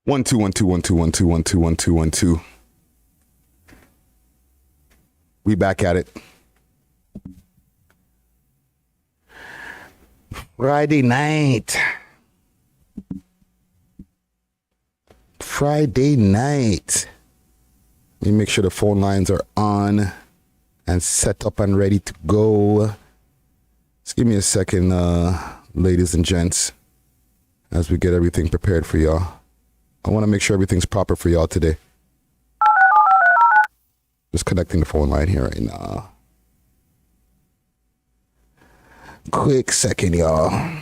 1 2 1 2 1 2 1 2 1 2 1 2 1 2. We back at it. Friday night. Friday night. Let me make sure the phone lines are on and set up and ready to go. Just give me a second, ladies and gents, as we get everything prepared for y'all. I want to make sure everything's proper for y'all today. Just connecting the phone line here right now. Quick second, y'all.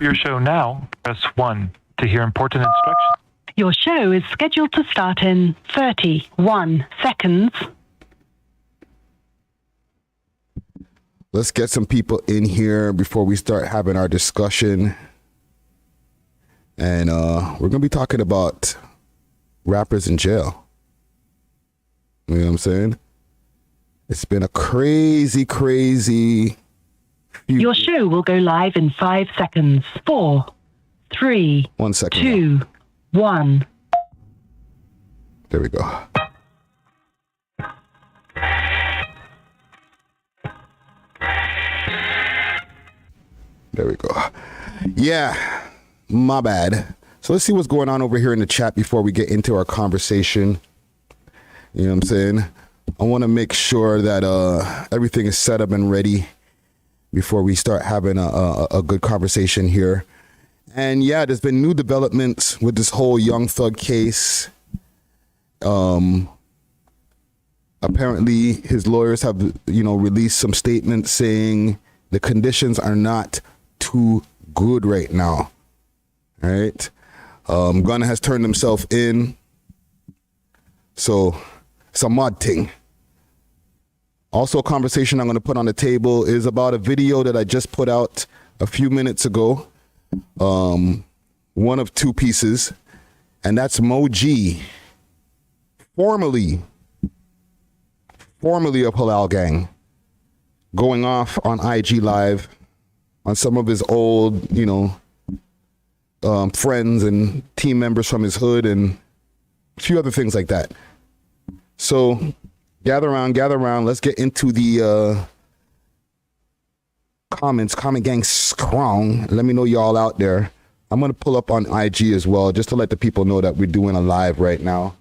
Your show now. Press 1 to hear important instructions. Your show is scheduled to start in 31 seconds. Let's get some people in here before we start having our discussion. And we're going to be talking about rappers in jail. You know what I'm saying? It's been a crazy Your show will go live in 5 seconds. 4, 3, 1 second. 2, 1. There we go. There we go. Yeah, my bad. So let's see what's going on over here in the chat before we get into our conversation. You know what I'm saying? I want to make sure that everything is set up and ready before we start having a good conversation here. And yeah, there's been new developments with this whole Young Thug case. Apparently his lawyers have, released some statements saying the conditions are not too good right now. All right. Gunna has turned himself in. So it's a mud thing. Also, a conversation I'm going to put on the table is about a video that I just put out a few minutes ago. One of two pieces. And that's Mo G, formerly of Halal Gang, going off on IG Live on some of his old, friends and team members from his hood and a few other things like that. So gather around. Let's get into the comments. Comment gang strong. Let me know y'all out there. I'm going to pull up on IG as well, just to let the people know that we're doing a live right now.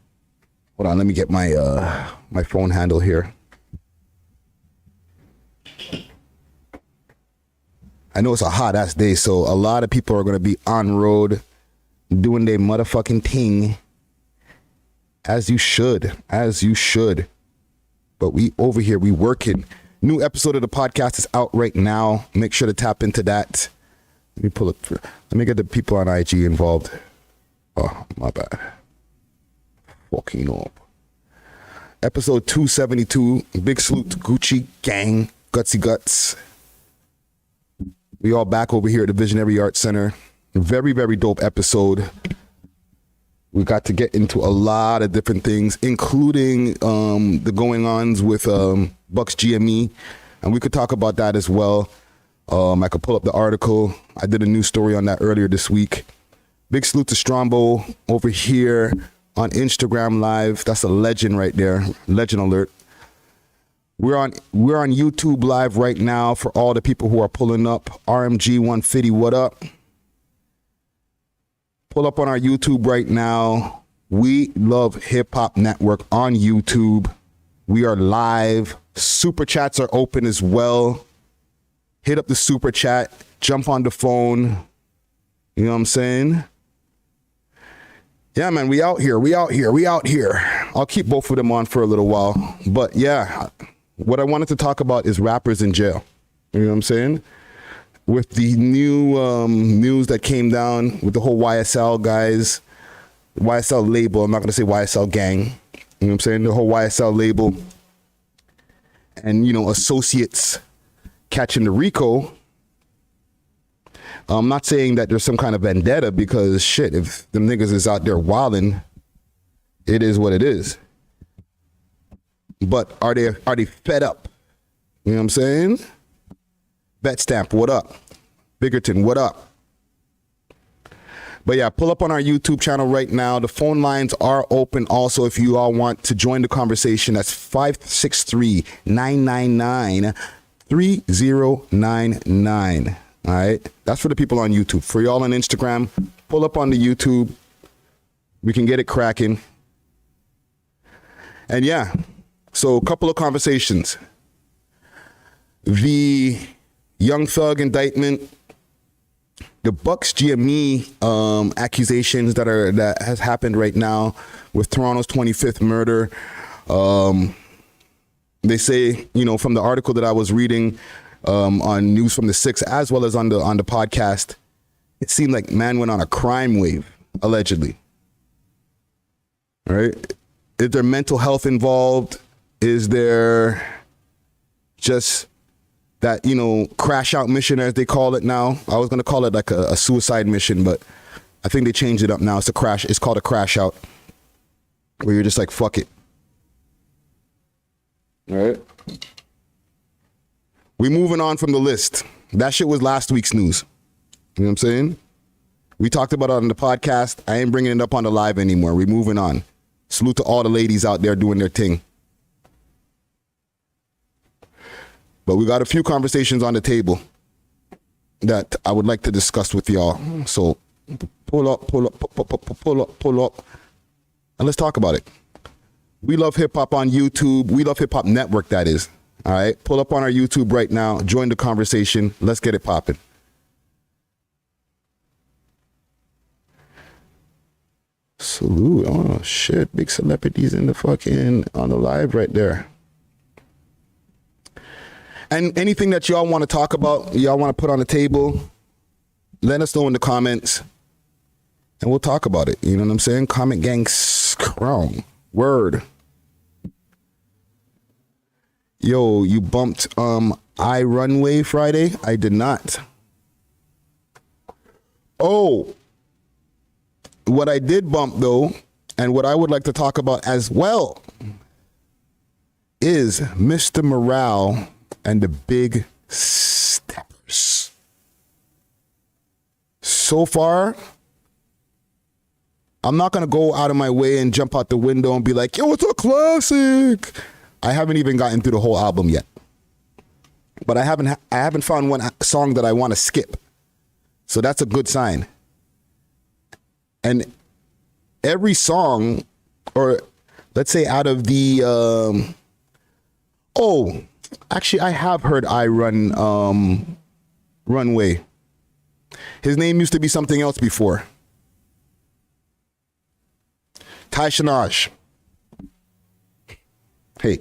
Hold on, let me get my my phone handle here. I know it's a hot ass day, so a lot of people are going to be on road doing their motherfucking thing. As you should. But we over here, we working. New episode of the podcast is out right now. Make sure to tap into that. Let me pull it. Let me get the people on IG involved. Oh, my bad. Fucking up. Episode 272. Big salute to Gucci Gang. Gutsy Guts. We all back over here at the Visionary Arts Center. Very, very dope episode. We got to get into a lot of different things, including the going-ons with Bucks GME. And we could talk about that as well. I could pull up the article. I did a news story on that earlier this week. Big salute to Strombo over here on Instagram Live. That's a legend right there. Legend alert. We're on YouTube Live right now for all the people who are pulling up. RMG 150, what up? Pull up on our YouTube right now. We Love Hip Hop Network on YouTube. We are live. Super chats are open as well. Hit up the super chat. Jump on the phone. You know what I'm saying? Yeah, man, we out here. I'll keep both of them on for a little while. But yeah, what I wanted to talk about is rappers in jail. You know what I'm saying? With the new news that came down with the whole YSL guys, YSL label, I'm not going to say YSL gang. You know what I'm saying? The whole YSL label and, associates catching the RICO. I'm not saying that there's some kind of vendetta because shit, if them niggas is out there wilding, it is what it is. But are they fed up? You know what I'm saying? Bet Stamp, what up? Biggerton, what up? But yeah, pull up on our YouTube channel right now. The phone lines are open also if you all want to join the conversation. That's 563-999-3099. All right? That's for the people on YouTube. For y'all on Instagram, pull up on the YouTube. We can get it cracking. And yeah, so a couple of conversations. The Young Thug indictment, the Bucks GME accusations that has happened right now with Toronto's 25th murder. They say, you know, from the article that I was reading on News from the Six, as well as on the podcast, it seemed like man went on a crime wave, allegedly. All right? Is there mental health involved? Is there just that, you know, crash out mission, as they call it now? I was going to call it like a suicide mission, but I think they changed it up now. It's called a crash out, where you're just like, fuck it. All right. We moving on from the list. That shit was last week's news. You know what I'm saying? We talked about it on the podcast. I ain't bringing it up on the live anymore. We moving on. Salute to all the ladies out there doing their thing. But we got a few conversations on the table that I would like to discuss with y'all. So pull up, and let's talk about it. We Love Hip Hop on YouTube. We Love Hip Hop Network, that is. All right. Pull up on our YouTube right now. Join the conversation. Let's get it popping. Salute. Oh, shit. Big celebrities in the on the live right there. And anything that y'all want to talk about, y'all want to put on the table, let us know in the comments and we'll talk about it. You know what I'm saying? Comment gang crown. Word. Yo, you bumped I Runway Friday? I did not. Oh, what I did bump though, and what I would like to talk about as well, is Mr. Morale and the Big Steppers. So far, I'm not going to go out of my way and jump out the window and be like, yo, it's a classic. I haven't even gotten through the whole album yet. But I haven't found one song that I want to skip. So that's a good sign. And every song, or let's say out of the, actually I have heard Runway. His name used to be something else before. Ty Shanaj. Hey,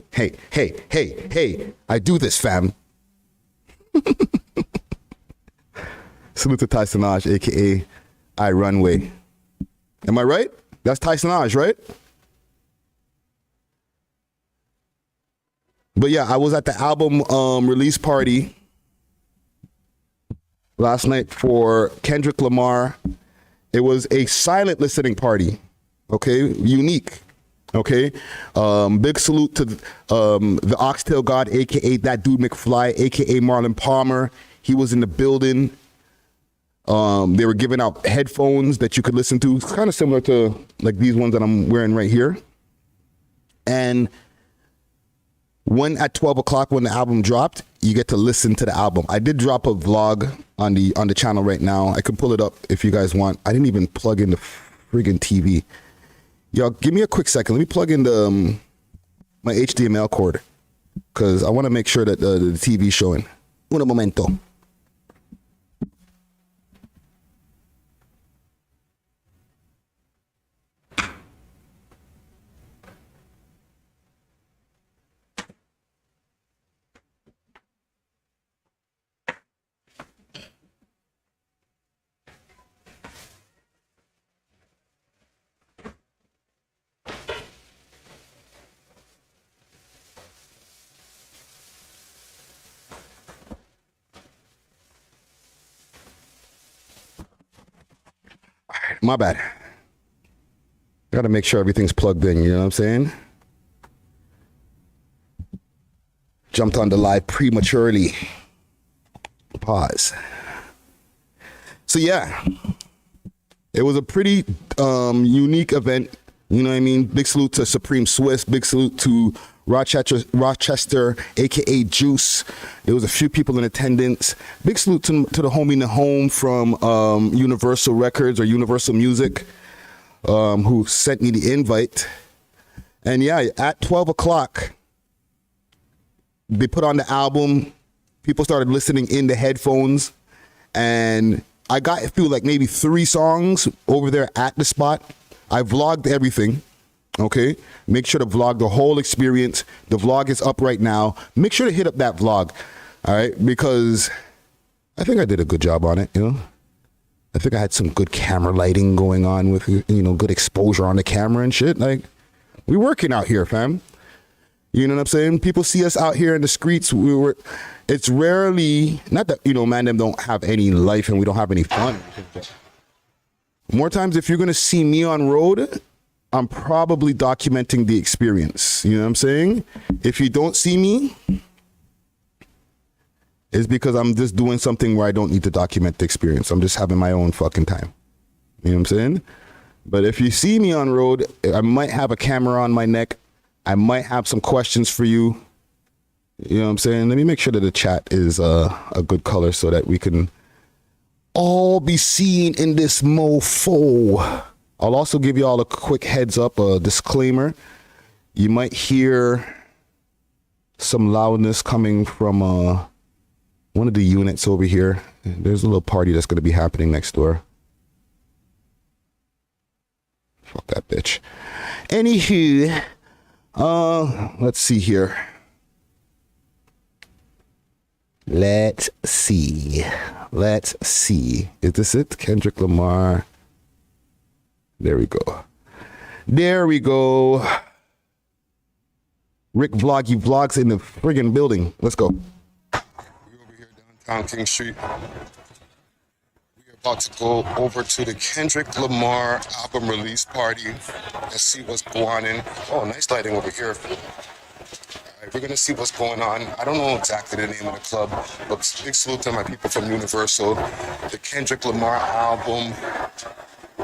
I do this, fam. Salute to Ty Shanaj, aka I Runway. Am I right? That's Ty Shanaj, right? But yeah, I was at the album release party last night for Kendrick Lamar. It was a silent listening party. Okay, unique. Okay, big salute to the Oxtail God, aka that dude McFly, aka Marlon Palmer. He was in the building. They were giving out headphones that you could listen to. It's kind of similar to like these ones that I'm wearing right here. And when at 12 o'clock when the album dropped, you get to listen to the album. I did drop a vlog on the channel right now. I can pull it up if you guys want. I didn't even plug in the friggin' TV. Y'all, give me a quick second. Let me plug in my HDMI cord because I want to make sure that the TV's showing. Un momento. My bad. Got to make sure everything's plugged in, you know what I'm saying? Jumped on the live prematurely. Pause. So yeah, It was a pretty unique event. You know what I mean? Big salute to Supreme Swiss. Big salute to Rochester, aka Juice. There was a few people in attendance. Big salute to the homie Nahome from Universal Records or Universal Music, who sent me the invite. And yeah, at 12 o'clock, they put on the album. People started listening in the headphones, and I got through like maybe 3 songs over there at the spot. I vlogged everything. Okay, make sure to vlog the whole experience. The vlog is up right now. Make sure to hit up that vlog, all right? Because I think I did a good job on it, you know? I think I had some good camera lighting going on with, you know, good exposure on the camera and shit. Like, we working out here, fam. You know what I'm saying? People see us out here in the streets. It's rarely, not that, you know, man, them don't have any life and we don't have any fun. More times, if you're going to see me on road, I'm probably documenting the experience. You know what I'm saying? If you don't see me, it's because I'm just doing something where I don't need to document the experience. I'm just having my own fucking time. You know what I'm saying? But if you see me on road, I might have a camera on my neck. I might have some questions for you. You know what I'm saying? Let me make sure that the chat is a good color so that we can all be seen in this mofo. I'll also give you all a quick heads up, a disclaimer. You might hear some loudness coming from one of the units over here. There's a little party that's going to be happening next door. Fuck that bitch. Anywho, let's see here. Let's see. Is this it? Kendrick Lamar. There we go. Rick Vloggy Vlogs in the friggin' building. Let's go. We're over here downtown King Street. We're about to go over to the Kendrick Lamar album release party. Let's see what's going on. Oh, nice lighting over here. All right, we're gonna see what's going on. I don't know exactly the name of the club, but big salute to my people from Universal. The Kendrick Lamar album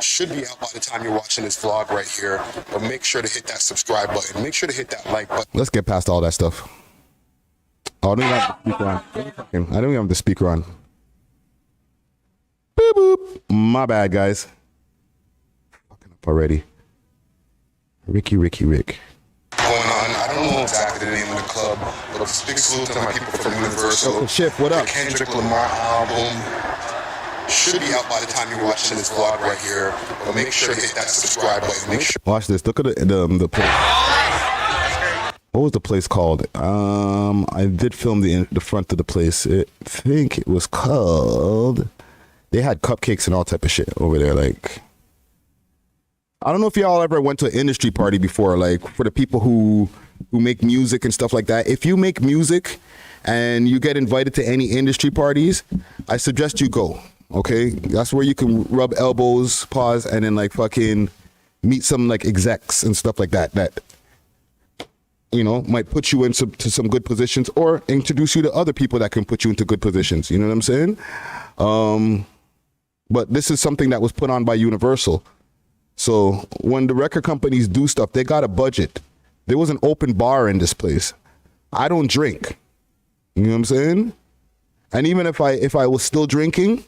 should be out by the time you're watching this vlog right here, but make sure to hit that subscribe button. Make sure to hit that like button. Let's get past all that stuff. Oh, I don't even have the speaker on. I don't even have the speaker on. Boop, boop. My bad, guys. Fucking up already. Rick. Going on. I don't know exactly the name of the club, but a big salute to my people from Universal. Shift, what up? The Kendrick Lamar album should be out by the time you're watching this vlog right here, but make sure to hit that subscribe button. Watch this. Look at the place. What was the place called? I did film the front of the place. I think it was called. They had cupcakes and all type of shit over there. Like, I don't know if y'all ever went to an industry party before. Like, for the people who make music and stuff like that. If you make music and you get invited to any industry parties, I suggest you go. Okay, that's where you can rub elbows, pause, and then like fucking meet some like execs and stuff like that. That, you know, might put you into some good positions or introduce you to other people that can put you into good positions. You know what I'm saying? But this is something that was put on by Universal. So when the record companies do stuff, they got a budget. There was an open bar in this place. I don't drink. You know what I'm saying? And even if I was still drinking,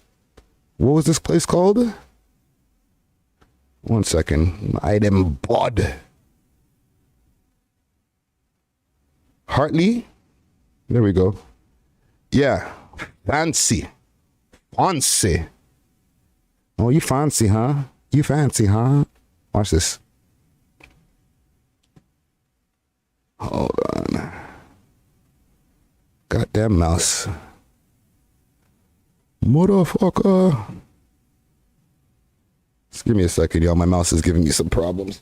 what was this place called? One second. Item Bud. Hartley? There we go. Yeah. Fancy. Oh, you fancy, huh? Watch this. Hold on. Goddamn mouse. Motherfucker. Just give me a second, y'all. My mouse is giving me some problems.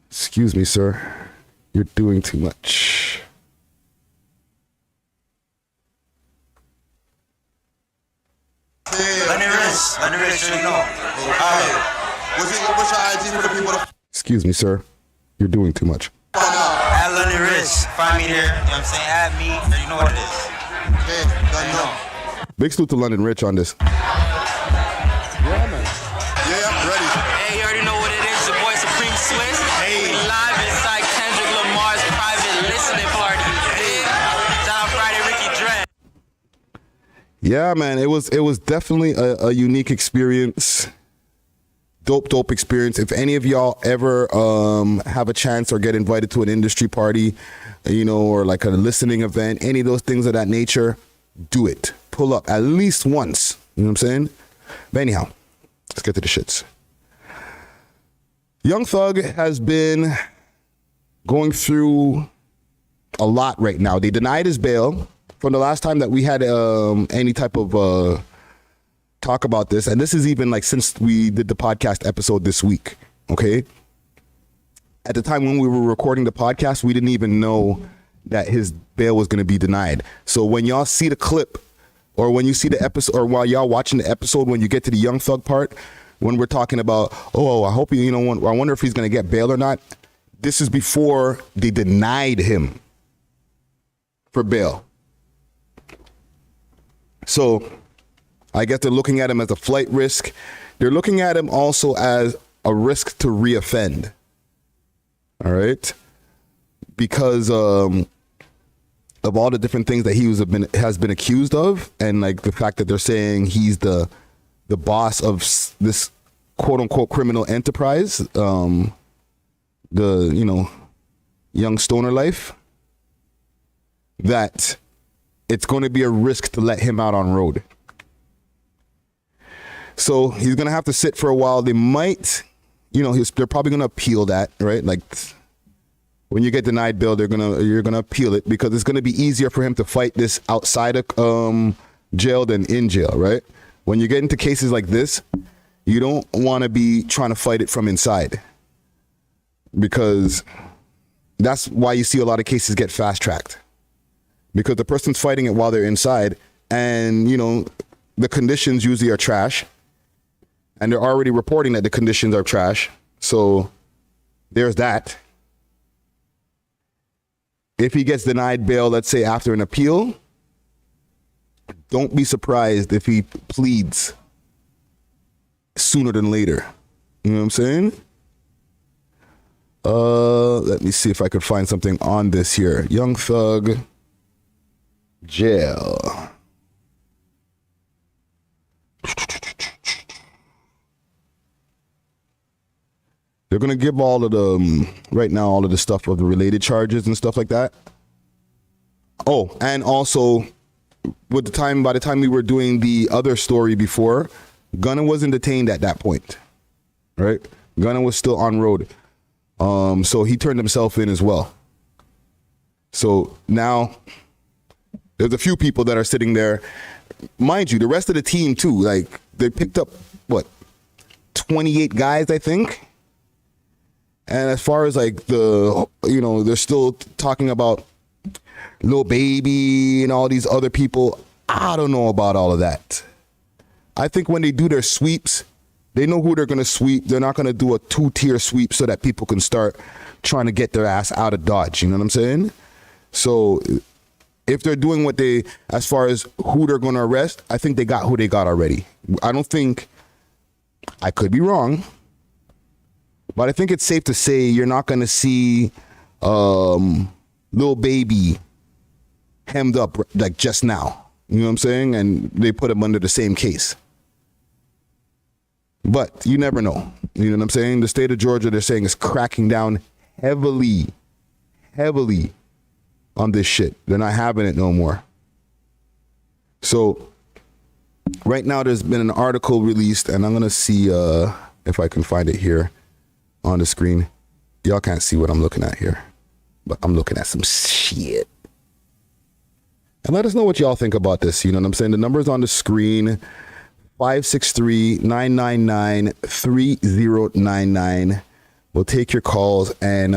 Excuse me, sir. You're doing too much. Excuse me, sir. You're doing too much. At London Rich. Find me there. You know what I'm saying? Add me. You know what it is. Okay, done know. Big salute to London Rich on this. Yeah, man, it was definitely a unique experience. Dope experience. If any of y'all ever have a chance or get invited to an industry party, you know, or like a listening event, any of those things of that nature, do it. Pull up at least once. You know what I'm saying? But anyhow, let's get to the shits. Young Thug has been going through a lot right now. They denied his bail from the last time that we had any type of talk about this, and this is even like since we did the podcast episode this week. Okay, at the time when we were recording the podcast, we didn't even know that his bail was going to be denied. So when y'all see the clip, or when you see the episode, or while y'all watching the episode, when you get to the Young Thug part, when we're talking about, I hope you know, I wonder if he's going to get bail or not. This is before they denied him for bail. So I guess they're looking at him as a flight risk. They're looking at him also as a risk to reoffend. All right? Because of all the different things that he has been accused of, and like the fact that they're saying he's the boss of this quote unquote criminal enterprise, the young stoner life, that it's going to be a risk to let him out on road. So he's going to have to sit for a while. They might, they're probably going to appeal that, right? Like when you get denied bail, you're going to appeal it, because it's going to be easier for him to fight this outside of jail than in jail, right? When you get into cases like this, you don't want to be trying to fight it from inside, because that's why you see a lot of cases get fast tracked, because the person's fighting it while they're inside, and the conditions usually are trash, and they're already reporting that the conditions are trash. So there's that. If he gets denied bail, let's say after an appeal, don't be surprised if he pleads sooner than later. You know what I'm saying? Let me see if I could find something on this here. Young Thug, jail. They're going to give all of the stuff of the related charges and stuff like that. Oh, and also by the time we were doing the other story before, Gunna wasn't detained at that point, right? Gunna was still on road. So he turned himself in as well. So now there's a few people that are sitting there. Mind you, the rest of the team too, like they picked up 28 guys, I think. And as far as like they're still talking about Lil Baby and all these other people. I don't know about all of that. I think when they do their sweeps, they know who they're going to sweep. They're not going to do a 2-tier sweep so that people can start trying to get their ass out of Dodge. You know what I'm saying? So if they're doing as far as who they're going to arrest, I think they got who they got already. I could be wrong, but I think it's safe to say you're not going to see Lil Baby hemmed up like just now. You know what I'm saying? And they put him under the same case. But you never know. You know what I'm saying? The state of Georgia, they're saying, is cracking down heavily on this shit. They're not having it no more. So right now there's been an article released, and I'm going to see if I can find it here on the screen. Y'all can't see what I'm looking at here, but I'm looking at some shit. And let us know what y'all think about this. You know what I'm saying? The number's on the screen. 563-999-3099. We'll take your calls and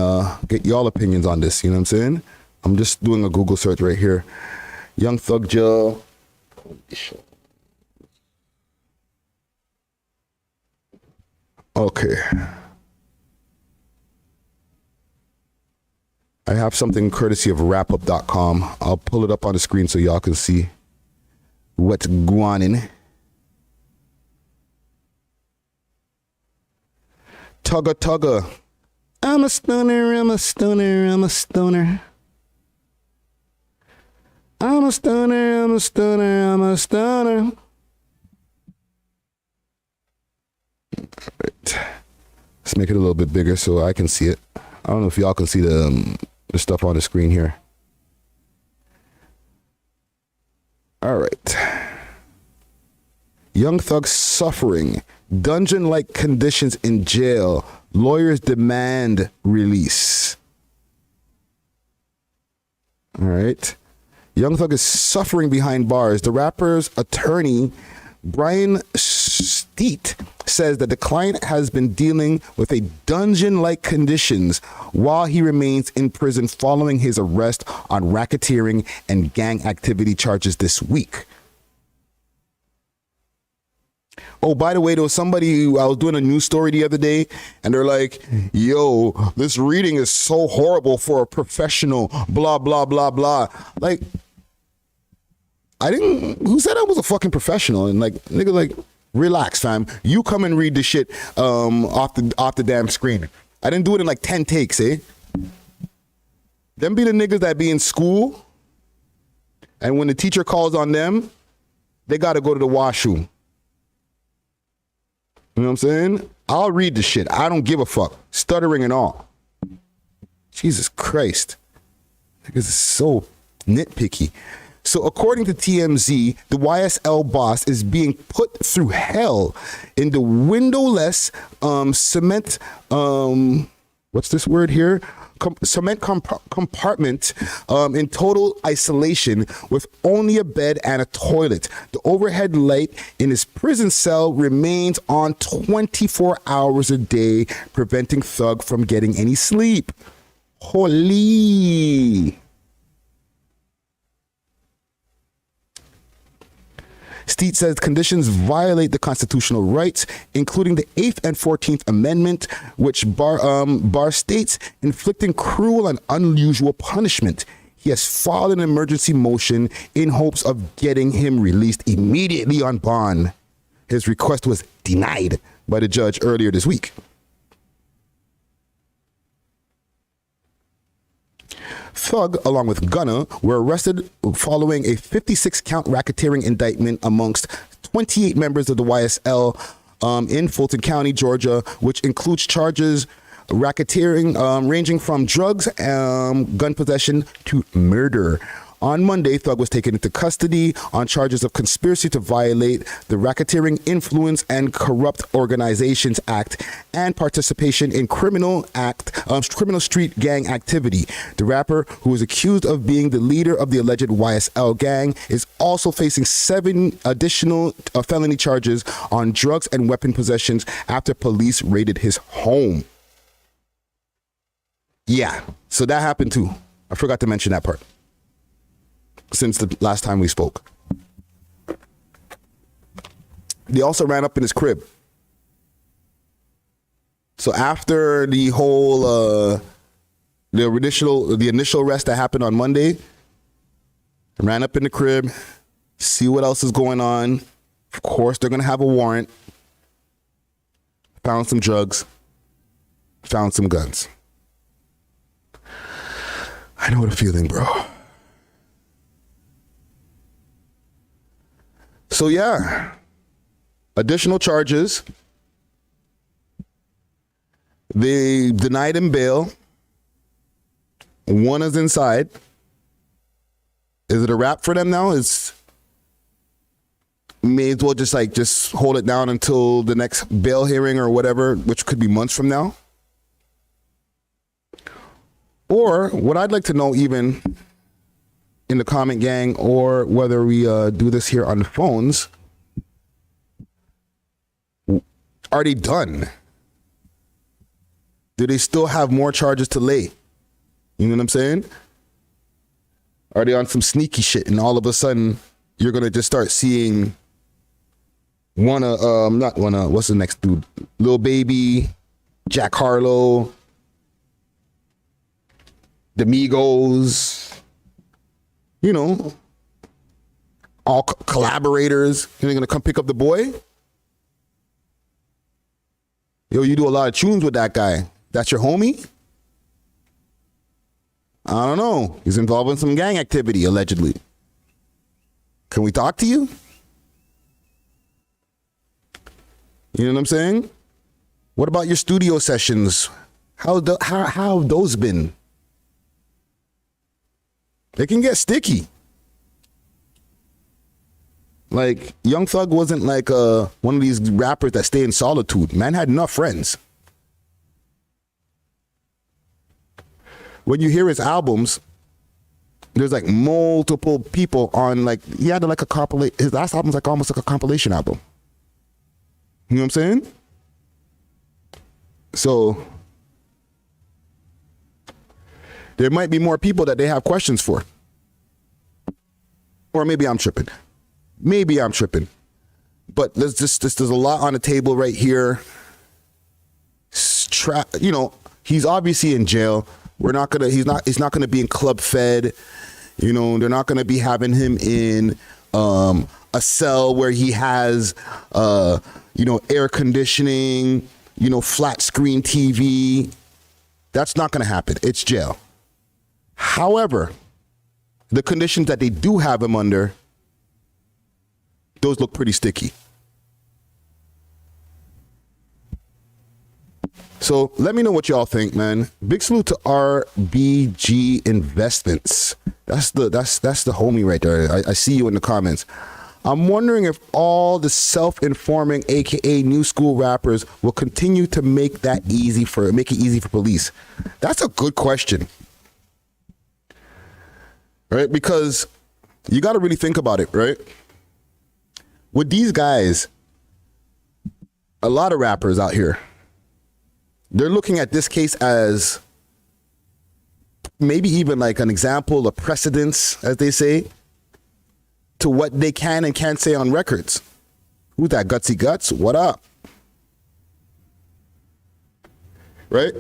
get y'all opinions on this. You know what I'm saying? I'm just doing a Google search right here. Young Thug jail. Okay. I have something courtesy of wrapup.com. I'll pull it up on the screen so y'all can see what's going on. Tugga. I'm a stoner. I'm a stunner, I'm a stunner, I'm a stunner. Right. Let's make it a little bit bigger so I can see it. I don't know if y'all can see the stuff on the screen here. All right. Young Thug suffering dungeon-like conditions in jail. Lawyers demand release. All right. Young Thug is suffering behind bars. The rapper's attorney, Brian Steet, says that the client has been dealing with a dungeon-like conditions while he remains in prison following his arrest on racketeering and gang activity charges this week. Oh, by the way, there was somebody I was doing a news story the other day, and they're like, yo, this reading is so horrible for a professional, blah, blah, blah, blah. Like, who said I was a fucking professional? And like, nigga, like, relax, fam. You come and read the shit off the damn screen. I didn't do it in like 10 takes, eh? Them be the niggas that be in school, and when the teacher calls on them, they got to go to the washroom. You know what I'm saying? I'll read the shit. I don't give a fuck. Stuttering and all. Jesus Christ. Niggas is so nitpicky. So according to TMZ, the YSL boss is being put through hell in the windowless cement, what's this word here? Cement compartment in total isolation with only a bed and a toilet. The overhead light in his prison cell remains on 24 hours a day, preventing Thug from getting any sleep. Holy. Steet says conditions violate the constitutional rights, including the 8th and 14th Amendment, which bar states inflicting cruel and unusual punishment. He has filed an emergency motion in hopes of getting him released immediately on bond. His request was denied by the judge earlier this week. Thug, along with Gunna, were arrested following a 56-count racketeering indictment amongst 28 members of the YSL in Fulton County, Georgia, which includes charges racketeering ranging from drugs, gun possession to murder. On Monday, Thug was taken into custody on charges of conspiracy to violate the Racketeering Influence and Corrupt Organizations Act and participation in criminal street gang activity. The rapper, who is accused of being the leader of the alleged YSL gang, is also facing 7 additional felony charges on drugs and weapon possessions after police raided his home. Yeah, so that happened too. I forgot to mention that part since the last time we spoke. They also ran up in his crib. So after the whole the initial arrest that happened on Monday, ran up in the crib, see what else is going on. Of course, they're gonna have a warrant. Found some drugs, found some guns. I know the feeling, bro. So yeah, additional charges. They denied him bail. One is inside. Is it a wrap for them now? May as well just hold it down until the next bail hearing or whatever, which could be months from now. Or what I'd like to know, even in the comment gang, or whether we do this here on the phones, are they done? Do they still have more charges to lay? You know what I'm saying? Are they on some sneaky shit and all of a sudden you're gonna just start seeing what's the next dude? Lil Baby, Jack Harlow, the Migos, you know, all collaborators. You're gonna come pick up the boy? Yo, you do a lot of tunes with that guy. That's your homie? I don't know. He's involved in some gang activity, allegedly. Can we talk to you? You know what I'm saying? What about your studio sessions? How have those been? They can get sticky. Like, Young Thug wasn't like one of these rappers that stay in solitude. Man had enough friends. When you hear his albums, there's like multiple people on, like, he had like a compilation. His last album's like almost like a compilation album. You know what I'm saying? So there might be more people that they have questions for. Or maybe I'm tripping. But there's a lot on the table right here. You know, he's obviously in jail. He's not gonna be in Club Fed. You know, they're not gonna be having him in a cell where he has air conditioning, flat screen TV. That's not gonna happen. It's jail. However, the conditions that they do have him under, those look pretty sticky. So let me know what y'all think, man. Big salute to RBG Investments. That's the homie right there. I see you in the comments. I'm wondering if all the self-informing, aka new school rappers, will continue to make it easy for police. That's a good question. Right? Because you got to really think about it, right? With these guys, a lot of rappers out here, they're looking at this case as maybe even like an example, a precedence, as they say, to what they can and can't say on records. Who's that, Gutsy Guts? What up? Right?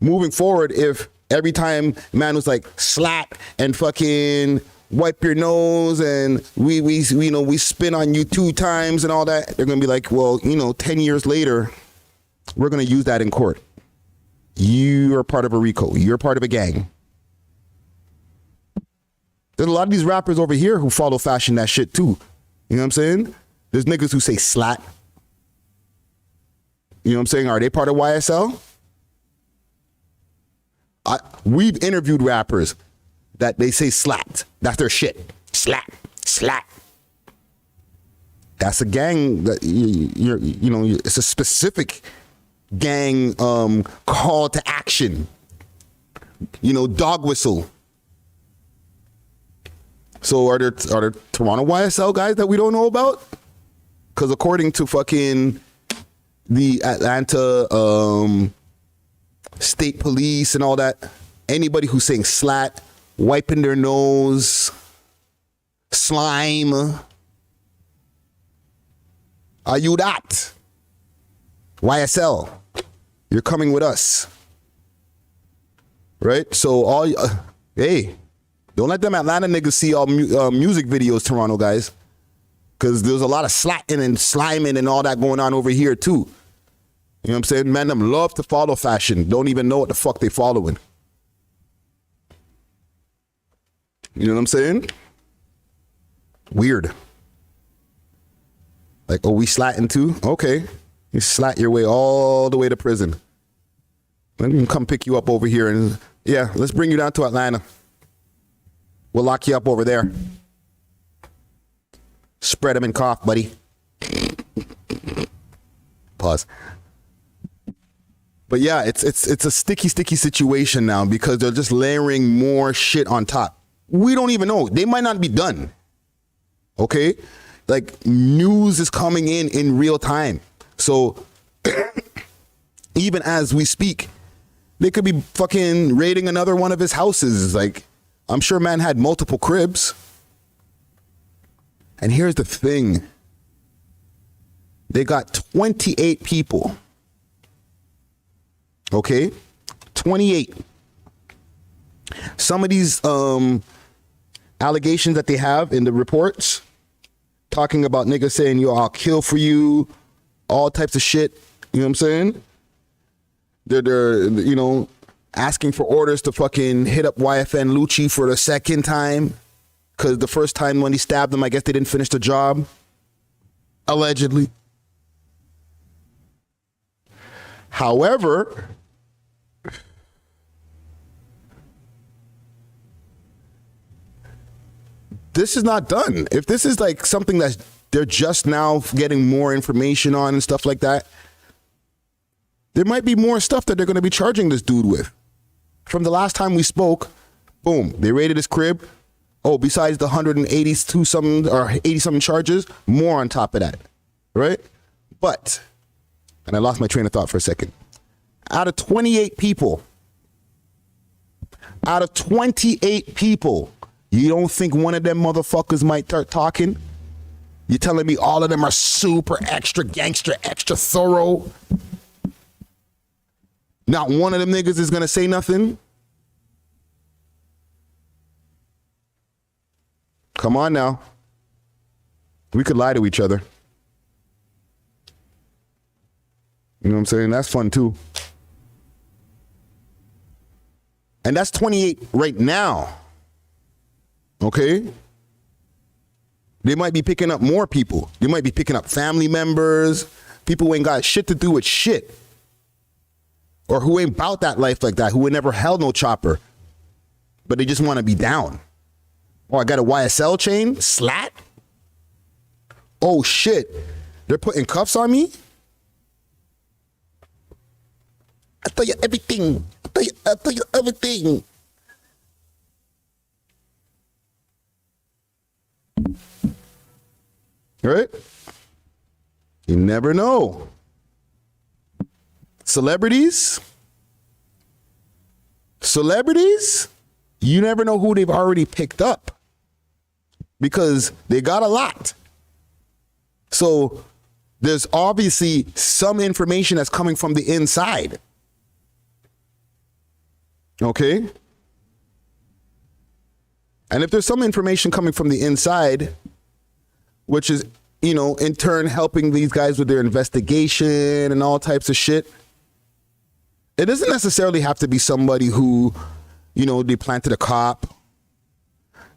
Moving forward, if every time man was like slap and fucking wipe your nose and we spin on you 2 times and all that, they're gonna be like, well, 10 years later, we're gonna use that in court. You are part of a RICO. You're part of a gang. There's a lot of these rappers over here who follow fashion that shit too. You know what I'm saying? There's niggas who say slat. You know what I'm saying? Are they part of YSL? We've interviewed rappers that they say slapped. That's their shit. Slap. That's a gang that it's a specific gang call to action. Dog whistle. So are there Toronto YSL guys that we don't know about? Because according to fucking the Atlanta state police and all that, anybody who's saying slat, wiping their nose, slime, are you that? YSL, you're coming with us. Right? So hey, don't let them Atlanta niggas see all music videos, Toronto guys. Because there's a lot of slatting and sliming and all that going on over here too. You know what I'm saying? Man, them love to follow fashion. Don't even know what the fuck they following. You know what I'm saying? Weird. Like, oh, we slatting too? Okay. You slat your way all the way to prison. Let me come pick you up over here and, yeah, let's bring you down to Atlanta. We'll lock you up over there. Spread them and cough, buddy. Pause. But yeah, it's a sticky situation now because they're just layering more shit on top. We don't even know. They might not be done. Okay? Like, news is coming in real time. So even as we speak, they could be fucking raiding another one of his houses. Like, I'm sure man had multiple cribs. And here's the thing. They got 28 people. Okay? 28. Some of these allegations that they have in the reports, talking about niggas saying, yo, I'll kill for you, all types of shit. You know what I'm saying? They're asking for orders to fucking hit up YFN Lucci for the second time. Because the first time when he stabbed them, I guess they didn't finish the job. Allegedly. However, this is not done. If this is like something that they're just now getting more information on and stuff like that, there might be more stuff that they're going to be charging this dude with. From the last time we spoke, boom, they raided his crib. Oh, besides the 182 something or 80 something charges, more on top of that, right? But, and I lost my train of thought for a second. Out of 28 people, you don't think one of them motherfuckers might start talking? You're telling me all of them are super extra gangster, extra thorough? Not one of them niggas is gonna say nothing? Come on now. We could lie to each other. You know what I'm saying? That's fun too. And that's 28 right now. Okay? They might be picking up more people. They might be picking up family members, people who ain't got shit to do with shit. Or who ain't about that life like that, who ain't never held no chopper, but they just want to be down. Oh, I got a YSL chain? Slat? Oh, shit. They're putting cuffs on me? I tell you everything. I tell you everything. Right? You never know. Celebrities, you never know who they've already picked up because they got a lot. So there's obviously some information that's coming from the inside. Okay? And if there's some information coming from the inside, which is, you know, in turn helping these guys with their investigation and all types of shit, it doesn't necessarily have to be somebody who, you know, they planted a cop.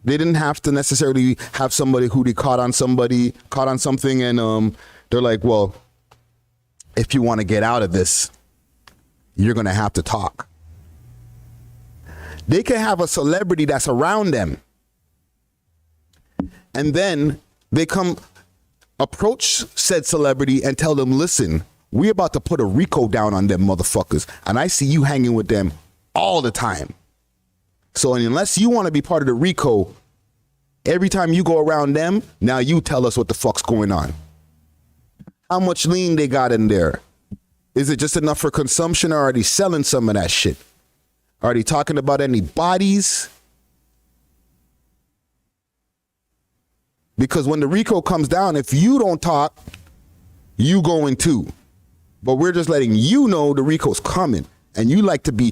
They didn't have to necessarily have somebody who they caught on something and they're like, well, if you want to get out of this, you're going to have to talk. They can have a celebrity that's around them. And then they come approach said celebrity and tell them, listen, we about to put a RICO down on them motherfuckers. And I see you hanging with them all the time. So unless you want to be part of the RICO, every time you go around them, now you tell us what the fuck's going on. How much lean they got in there? Is it just enough for consumption or are they selling some of that shit? Are they talking about any bodies? Because when the RICO comes down, if you don't talk, you going too. But we're just letting you know the RICO's coming. And you like to be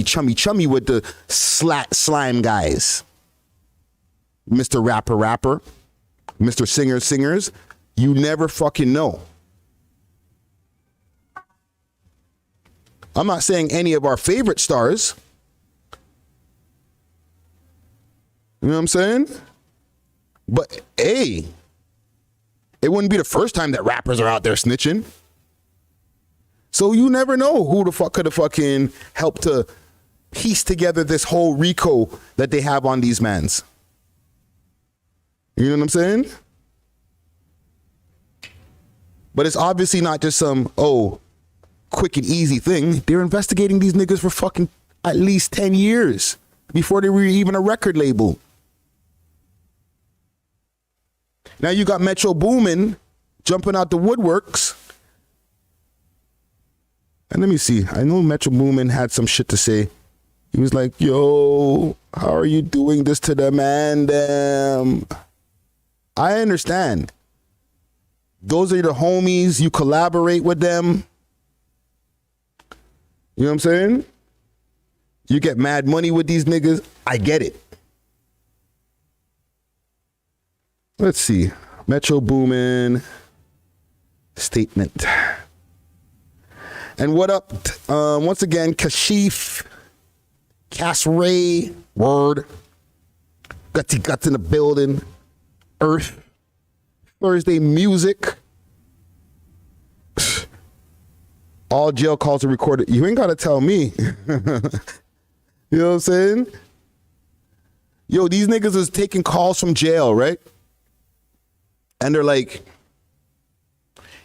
chummy with the slime guys. Mr. Rapper, Mr. Singers. You never fucking know. I'm not saying any of our favorite stars. You know what I'm saying? But hey, it wouldn't be the first time that rappers are out there snitching. So you never know who the fuck could have fucking helped to piece together this whole RICO that they have on these mans. You know what I'm saying? But it's obviously not just some, quick and easy thing. They're investigating these niggas for fucking at least 10 years before they were even a record label. Now you got Metro Boomin jumping out the woodworks. And let me see. I know Metro Boomin had some shit to say. He was like, yo, how are you doing this to the man? Damn. I understand. Those are your homies. You collaborate with them. You know what I'm saying? You get mad money with these niggas. I get it. Let's see. Metro Boomin statement. And what up? Once again, Kashif, Cass Ray, word. Gutsy Guts in the building. Earth. Thursday music. All jail calls are recorded. You ain't got to tell me. You know what I'm saying? Yo, these niggas is taking calls from jail, right? And they're like,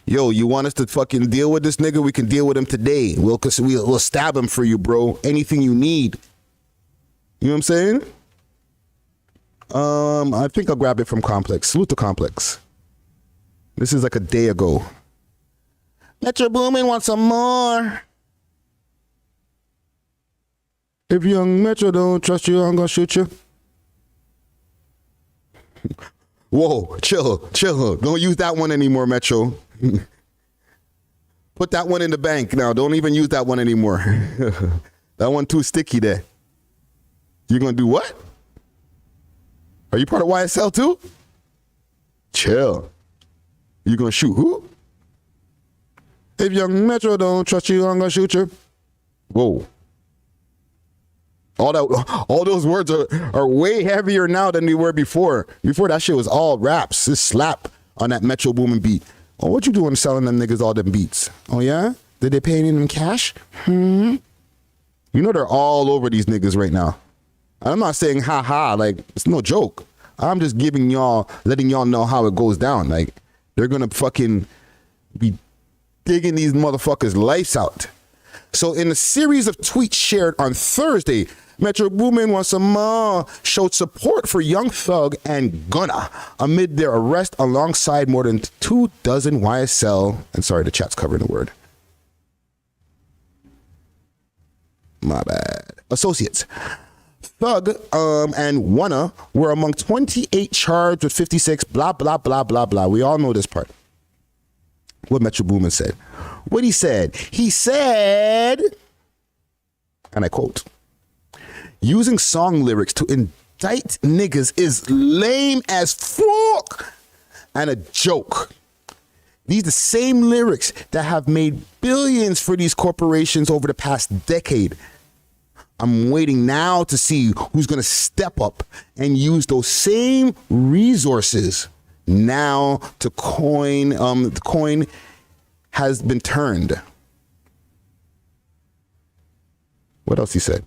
yo, you want us to fucking deal with this nigga? We can deal with him today. We'll stab him for you, bro. Anything you need. You know what I'm saying? I think I'll grab it from Complex. Salute to Complex. This is like a day ago. Metro Boomin wants some more. If young Metro don't trust you, I'm gonna shoot you. Whoa, chill. Don't use that one anymore, Metro. Put that one in the bank now. Don't even use that one anymore. That one too sticky there. You're gonna do what? Are you part of YSL too? Chill. You gonna shoot who? If young Metro don't trust you, I'm gonna shoot you. Whoa. All those words are way heavier now than they were before. Before that shit was all raps. This slap on that Metro Boomin beat. Oh, what you doing selling them niggas all them beats? Oh yeah? Did they pay any of them cash? You know they're all over these niggas right now. I'm not saying ha, like it's no joke. I'm just letting y'all know how it goes down. Like they're gonna fucking be digging these motherfuckers' lives out. So in a series of tweets shared on Thursday, Metro Boomin wants some more showed support for Young Thug and Gunna amid their arrest alongside more than 24 YSL, and sorry, the chat's covering the word. My bad. Associates. Thug and Gunna were among 28 charged with 56, blah, blah, blah, blah, blah. We all know this part. What Metro Boomin said. What he said, and I quote, using song lyrics to indict niggas is lame as fuck and a joke. These are the same lyrics that have made billions for these corporations over the past decade. I'm waiting now to see who's going to step up and use those same resources now to coin. The coin has been turned. What else he said?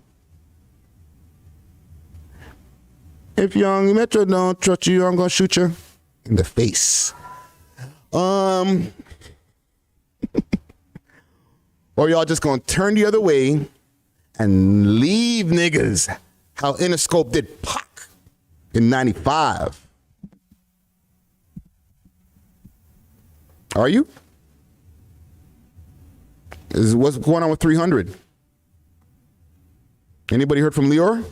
If young Metro don't trust you, I'm gonna shoot you in the face. Or y'all just gonna turn the other way and leave niggas how Interscope did Pac in 95. Are you? What's going on with 300? Anybody heard from Lior?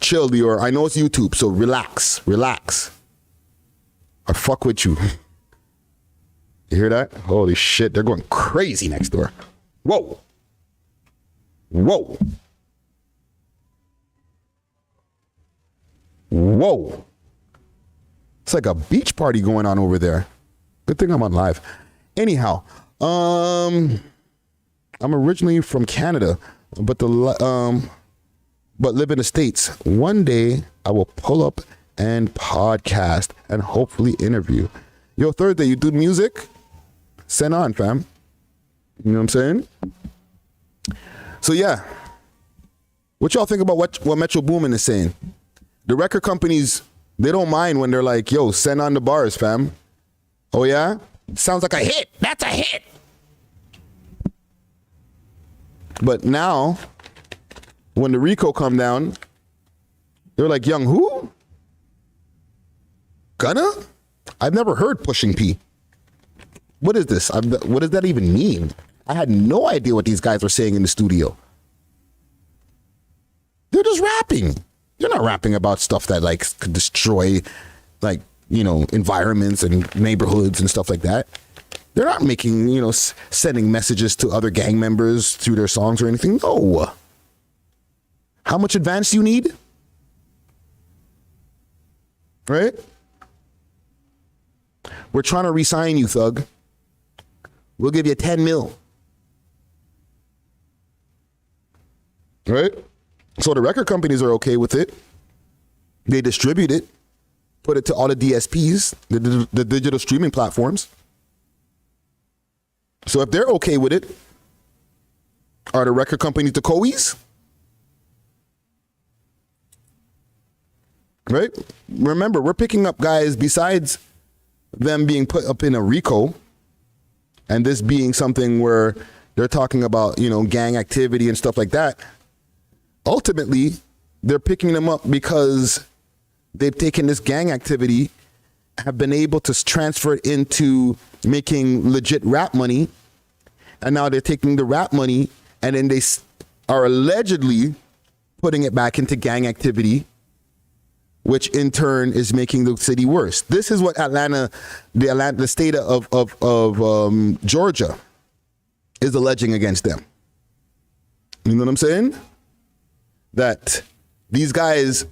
Chill, Lior. I know it's YouTube, so relax. I fuck with you. You hear that? Holy shit, they're going crazy next door. Whoa. It's like a beach party going on over there. Good thing I'm on live. Anyhow, I'm originally from Canada, but live in the States. One day I will pull up and podcast and hopefully interview. Yo, Thursday, you do music? Send on, fam. You know what I'm saying? So yeah, what y'all think about what Metro Boomin is saying? The record companies, they don't mind when they're like, yo, send on the bars, fam. Oh yeah? Sounds like a hit. That's a hit. But now, when the RICO come down, they're like, young who? Gunna? I've never heard Pushing P. What is this? What does that even mean? I had no idea what these guys were saying in the studio. They're just rapping. They're not rapping about stuff that like could destroy, like, you know, environments and neighborhoods and stuff like that. They're not making, you know, sending messages to other gang members through their songs or anything. No. How much advance do you need? Right? We're trying to re-sign you, Thug. We'll give you 10 mil. Right? So the record companies are okay with it. They distribute it, put it to all the DSPs, the digital streaming platforms. So if they're okay with it, are the record companies the COEs? Right? Remember, we're picking up guys besides them being put up in a RICO, and this being something where they're talking about, you know, gang activity and stuff like that. Ultimately, they're picking them up because they've taken this gang activity, have been able to transfer it into making legit rap money, and now they're taking the rap money and then they are allegedly putting it back into gang activity, which in turn is making the city worse. This is what the state of Georgia is alleging against them. You know what I'm saying? That these guys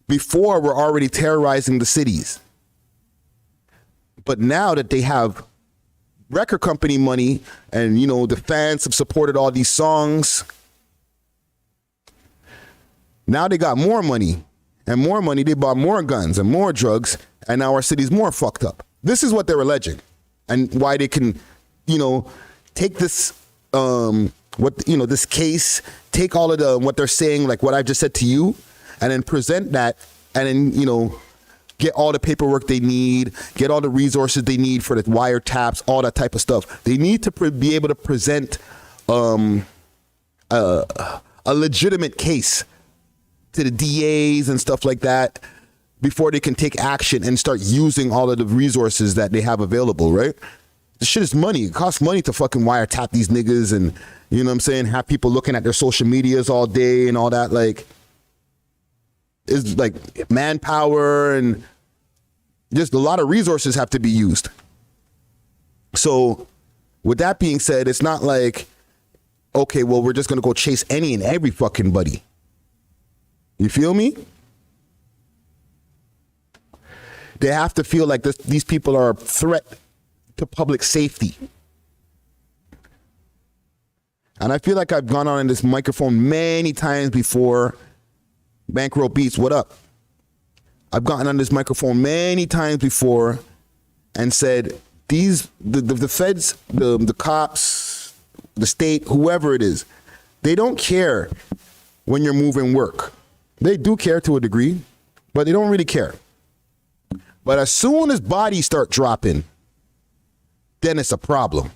before were already terrorizing the cities. But now that they have record company money and, you know, the fans have supported all these songs, now they got more money. And more money, they bought more guns and more drugs, and now our city's more fucked up. This is what they're alleging, and why they can, you know, take this, this case, take all of what they're saying, like what I just said to you, and then present that, and then, you know, get all the paperwork they need, get all the resources they need for the wiretaps, all that type of stuff. They need to be able to present a legitimate case to the DAs and stuff like that before they can take action and start using all of the resources that they have available, right? This shit is money. It costs money to fucking wiretap these niggas and, you know what I'm saying, have people looking at their social medias all day and all that. Like, it's like manpower and just a lot of resources have to be used. So with that being said, it's not like, okay, well, we're just going to go chase any and every fucking buddy. You feel me? They have to feel like these people are a threat to public safety. And I feel like I've gone on this microphone many times before. Bankroll Beats, what up? I've gotten on this microphone many times before and said, the feds, the cops, the state, whoever it is, they don't care when you're moving work. They do care to a degree, but they don't really care. But as soon as bodies start dropping, then it's a problem.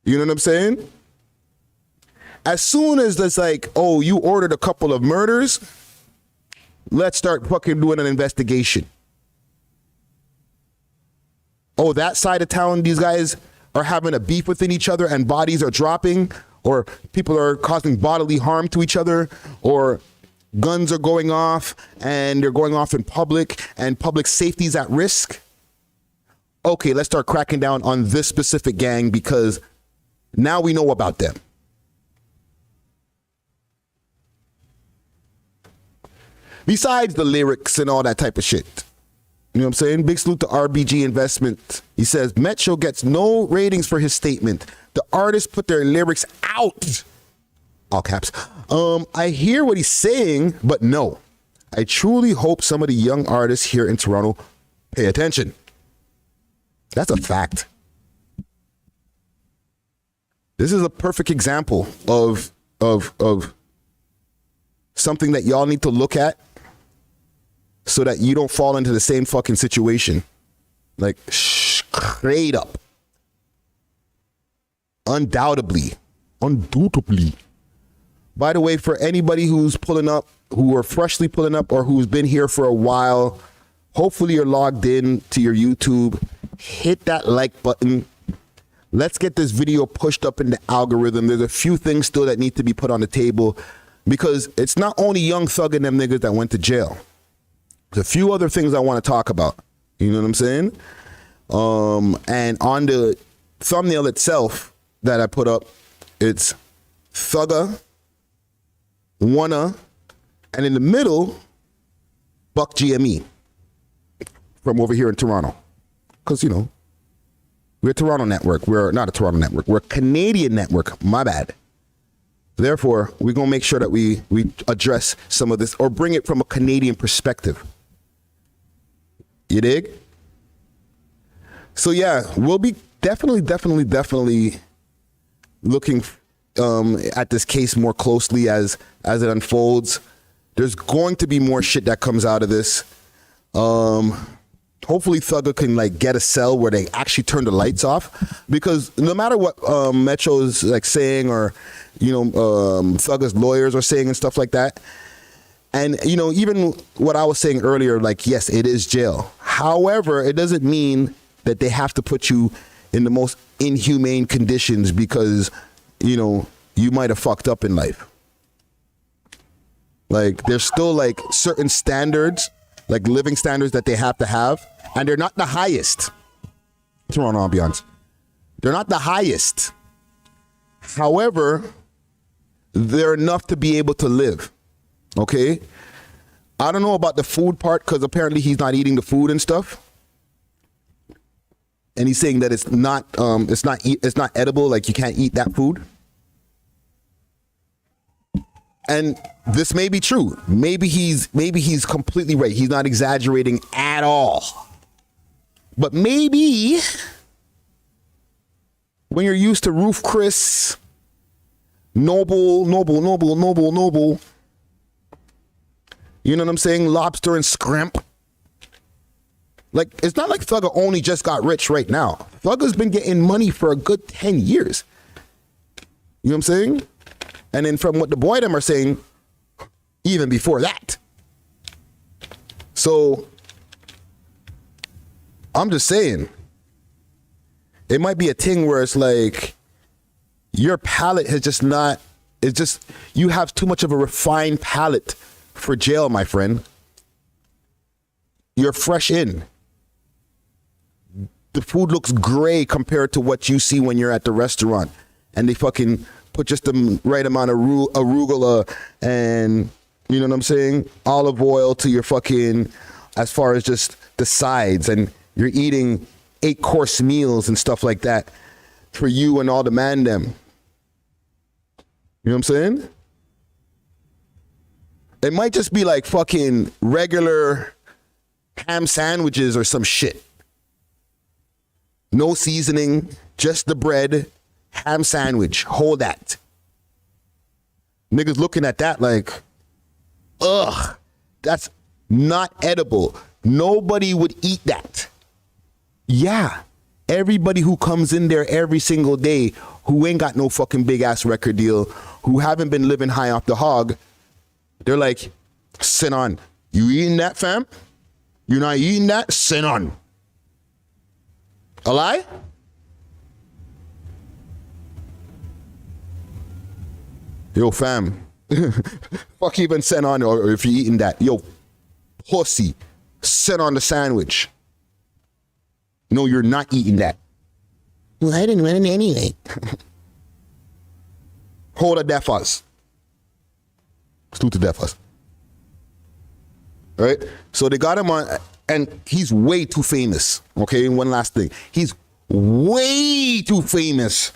You know what I'm saying? As soon as it's like, oh, you ordered a couple of murders, let's start fucking doing an investigation. Oh, that side of town, these guys are having a beef within each other and bodies are dropping, or people are causing bodily harm to each other, or guns are going off and they're going off in public and public safety is at risk. Okay, let's start cracking down on this specific gang because now we know about them. Besides the lyrics and all that type of shit. You know what I'm saying? Big salute to RBG Investment. He says, Metro gets no ratings for his statement. The artists put their lyrics out. All caps. I hear what he's saying, but no. I truly hope some of the young artists here in Toronto pay attention. That's a fact. This is a perfect example of something that y'all need to look at so that you don't fall into the same fucking situation. Like, straight up. Undoubtedly. By the way, for anybody who's pulling up, who are freshly pulling up, or who's been here for a while, hopefully you're logged in to your YouTube. Hit that like button. Let's get this video pushed up in the algorithm. There's a few things still that need to be put on the table because it's not only Young Thug and them niggas that went to jail. There's a few other things I want to talk about. You know what I'm saying? And on the thumbnail itself that I put up, it's Thugga, Wanna, and in the middle, Buck GME from over here in Toronto. Because, you know, we're a Toronto network. We're not a Toronto network. We're a Canadian network. My bad. Therefore, we're going to make sure that we address some of this or bring it from a Canadian perspective. You dig? So yeah, we'll be definitely looking at this case more closely as it unfolds. There's going to be more shit that comes out of this. Hopefully Thugger can like get a cell where they actually turn the lights off, because no matter what Metro is like saying, or Thugger's lawyers are saying and stuff like that, and even what I was saying earlier, like yes, it is jail. However, it doesn't mean that they have to put you in the most inhumane conditions because you might have fucked up in life. Like there's still like certain standards, like living standards that they have to have, and they're not the highest. Toronto ambiance. They're not the highest. However, they're enough to be able to live. Okay? I don't know about the food part, because apparently he's not eating the food and stuff. And he's saying that it's not edible, like you can't eat that food. And this may be true. Maybe he's completely right. He's not exaggerating at all. But maybe when you're used to Roof Chris, Noble, you know what I'm saying? Lobster and Scrimp. Like, it's not like Thugger only just got rich right now. Thugger's been getting money for a good 10 years. You know what I'm saying? And then from what the boy them are saying, even before that. So, I'm just saying, it might be a thing where it's like, your palate has just not, it's just, you have too much of a refined palate for jail, my friend. You're fresh in. The food looks gray compared to what you see when you're at the restaurant. And they fucking put just the right amount of arugula and, you know what I'm saying, olive oil to your fucking, as far as just the sides. And you're eating 8-course meals and stuff like that for you and all the man them. You know what I'm saying? It might just be like fucking regular ham sandwiches or some shit. No seasoning, just the bread, ham sandwich, hold that. Niggas looking at that like, ugh, that's not edible. Nobody would eat that. Yeah, everybody who comes in there every single day, who ain't got no fucking big ass record deal, who haven't been living high off the hog, they're like, sit on. You eating that, fam? You not eating that? Sit on. A lie? Yo, fam. Fuck even send on, or if you eating that. Yo, pussy. Sit on the sandwich. No, you're not eating that. Well, I didn't want it anyway. Hold a deaf us. Stu to deaf us. Right? So they got him on, and he's way too famous. Okay, and one last thing. He's way too famous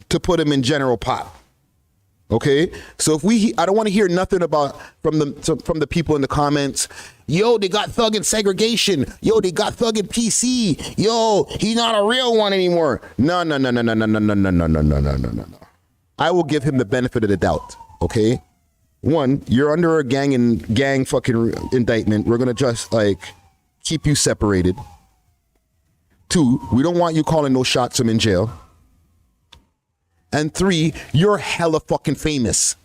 to put him in general pop. Okay, so if I don't want to hear nothing about from the people in the comments. Yo, they got thugging segregation. Yo, they got thugging PC. Yo, he's not a real one anymore. No. I will give him the benefit of the doubt. Okay, one, you're under a gang fucking indictment. We're gonna just like keep you separated. Two, we don't want you calling no shots. I'm in jail. And three, you're hella fucking famous.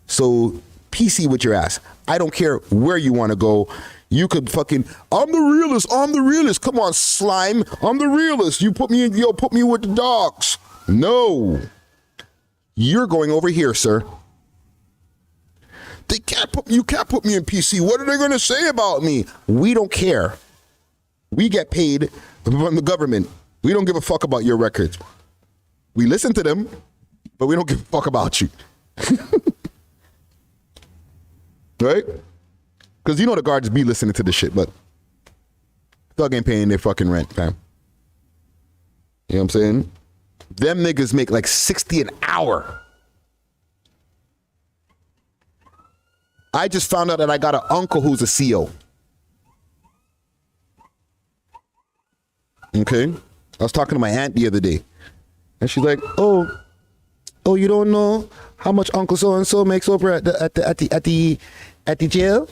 So PC with your ass. I don't care where you want to go. You could fucking, I'm the realest. Come on, slime. I'm the realest. You put me with the dogs. No. You're going over here, sir. You can't put me in PC. What are they going to say about me? We don't care. We get paid from the government. We don't give a fuck about your records. We listen to them, but we don't give a fuck about you. Right? Because you know the guards be listening to this shit, but Thug ain't paying their fucking rent, fam. You know what I'm saying? Them niggas make like 60 an hour. I just found out that I got an uncle who's a CO. Okay. I was talking to my aunt the other day. And she's like, oh, you don't know how much Uncle so and so makes over at the jail?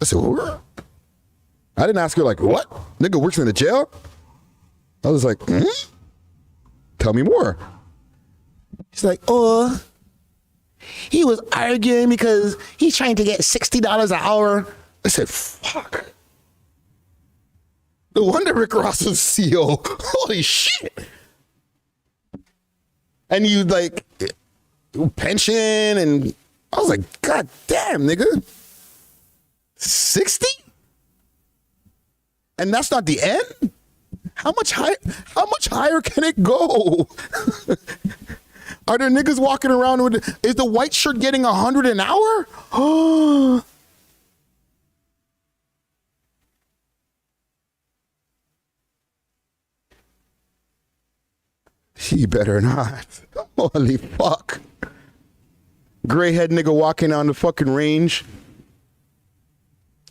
I said, what? I didn't ask her like, what? Nigga works in the jail? I was like, tell me more. She's like, oh, he was arguing because he's trying to get $60 an hour. I said, fuck. No wonder Rick Ross was CO. Holy shit. And you like pension and I was like, God damn, nigga. 60? And that's not the end? How much higher can it go? Are there niggas walking around with, is the white shirt getting 100 an hour? Oh. He better not. Holy fuck. Gray head nigga walking on the fucking range.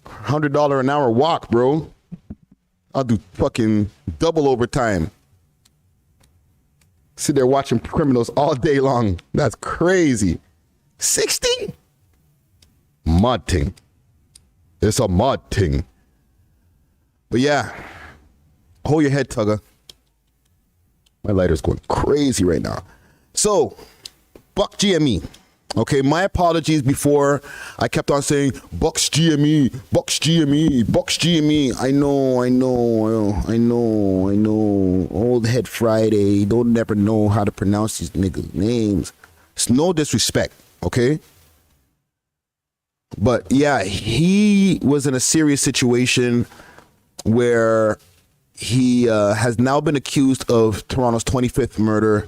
$100 an hour walk, bro. I'll do fucking double overtime. Sit there watching criminals all day long. That's crazy. 60? Mud ting. It's a mud ting. But yeah, hold your head, Tugger. My lighter's going crazy right now. So, Buck GME. Okay, my apologies before I kept on saying Bucks GME, Bucks GME, Bucks GME. I know. Old head Friday. Don't never know how to pronounce these niggas' names. It's no disrespect, okay? But yeah, he was in a serious situation where he has now been accused of Toronto's 25th murder.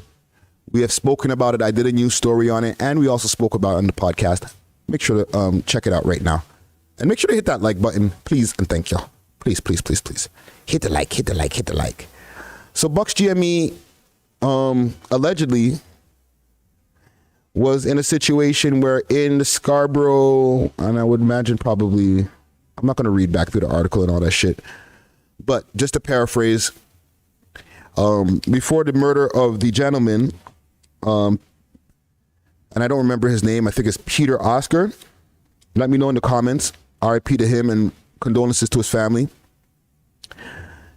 We have spoken about it. I did a news story on it, and we also spoke about it on the podcast. Make sure to check it out right now. And make sure to hit that like button, please, and thank y'all. Please. Hit the like. So Bucks GME allegedly was in a situation where in the Scarborough, and I would imagine probably, I'm not going to read back through the article and all that shit, but just to paraphrase, before the murder of the gentleman, and I don't remember his name, I think it's Peter Oscar. Let me know in the comments, RIP to him and condolences to his family,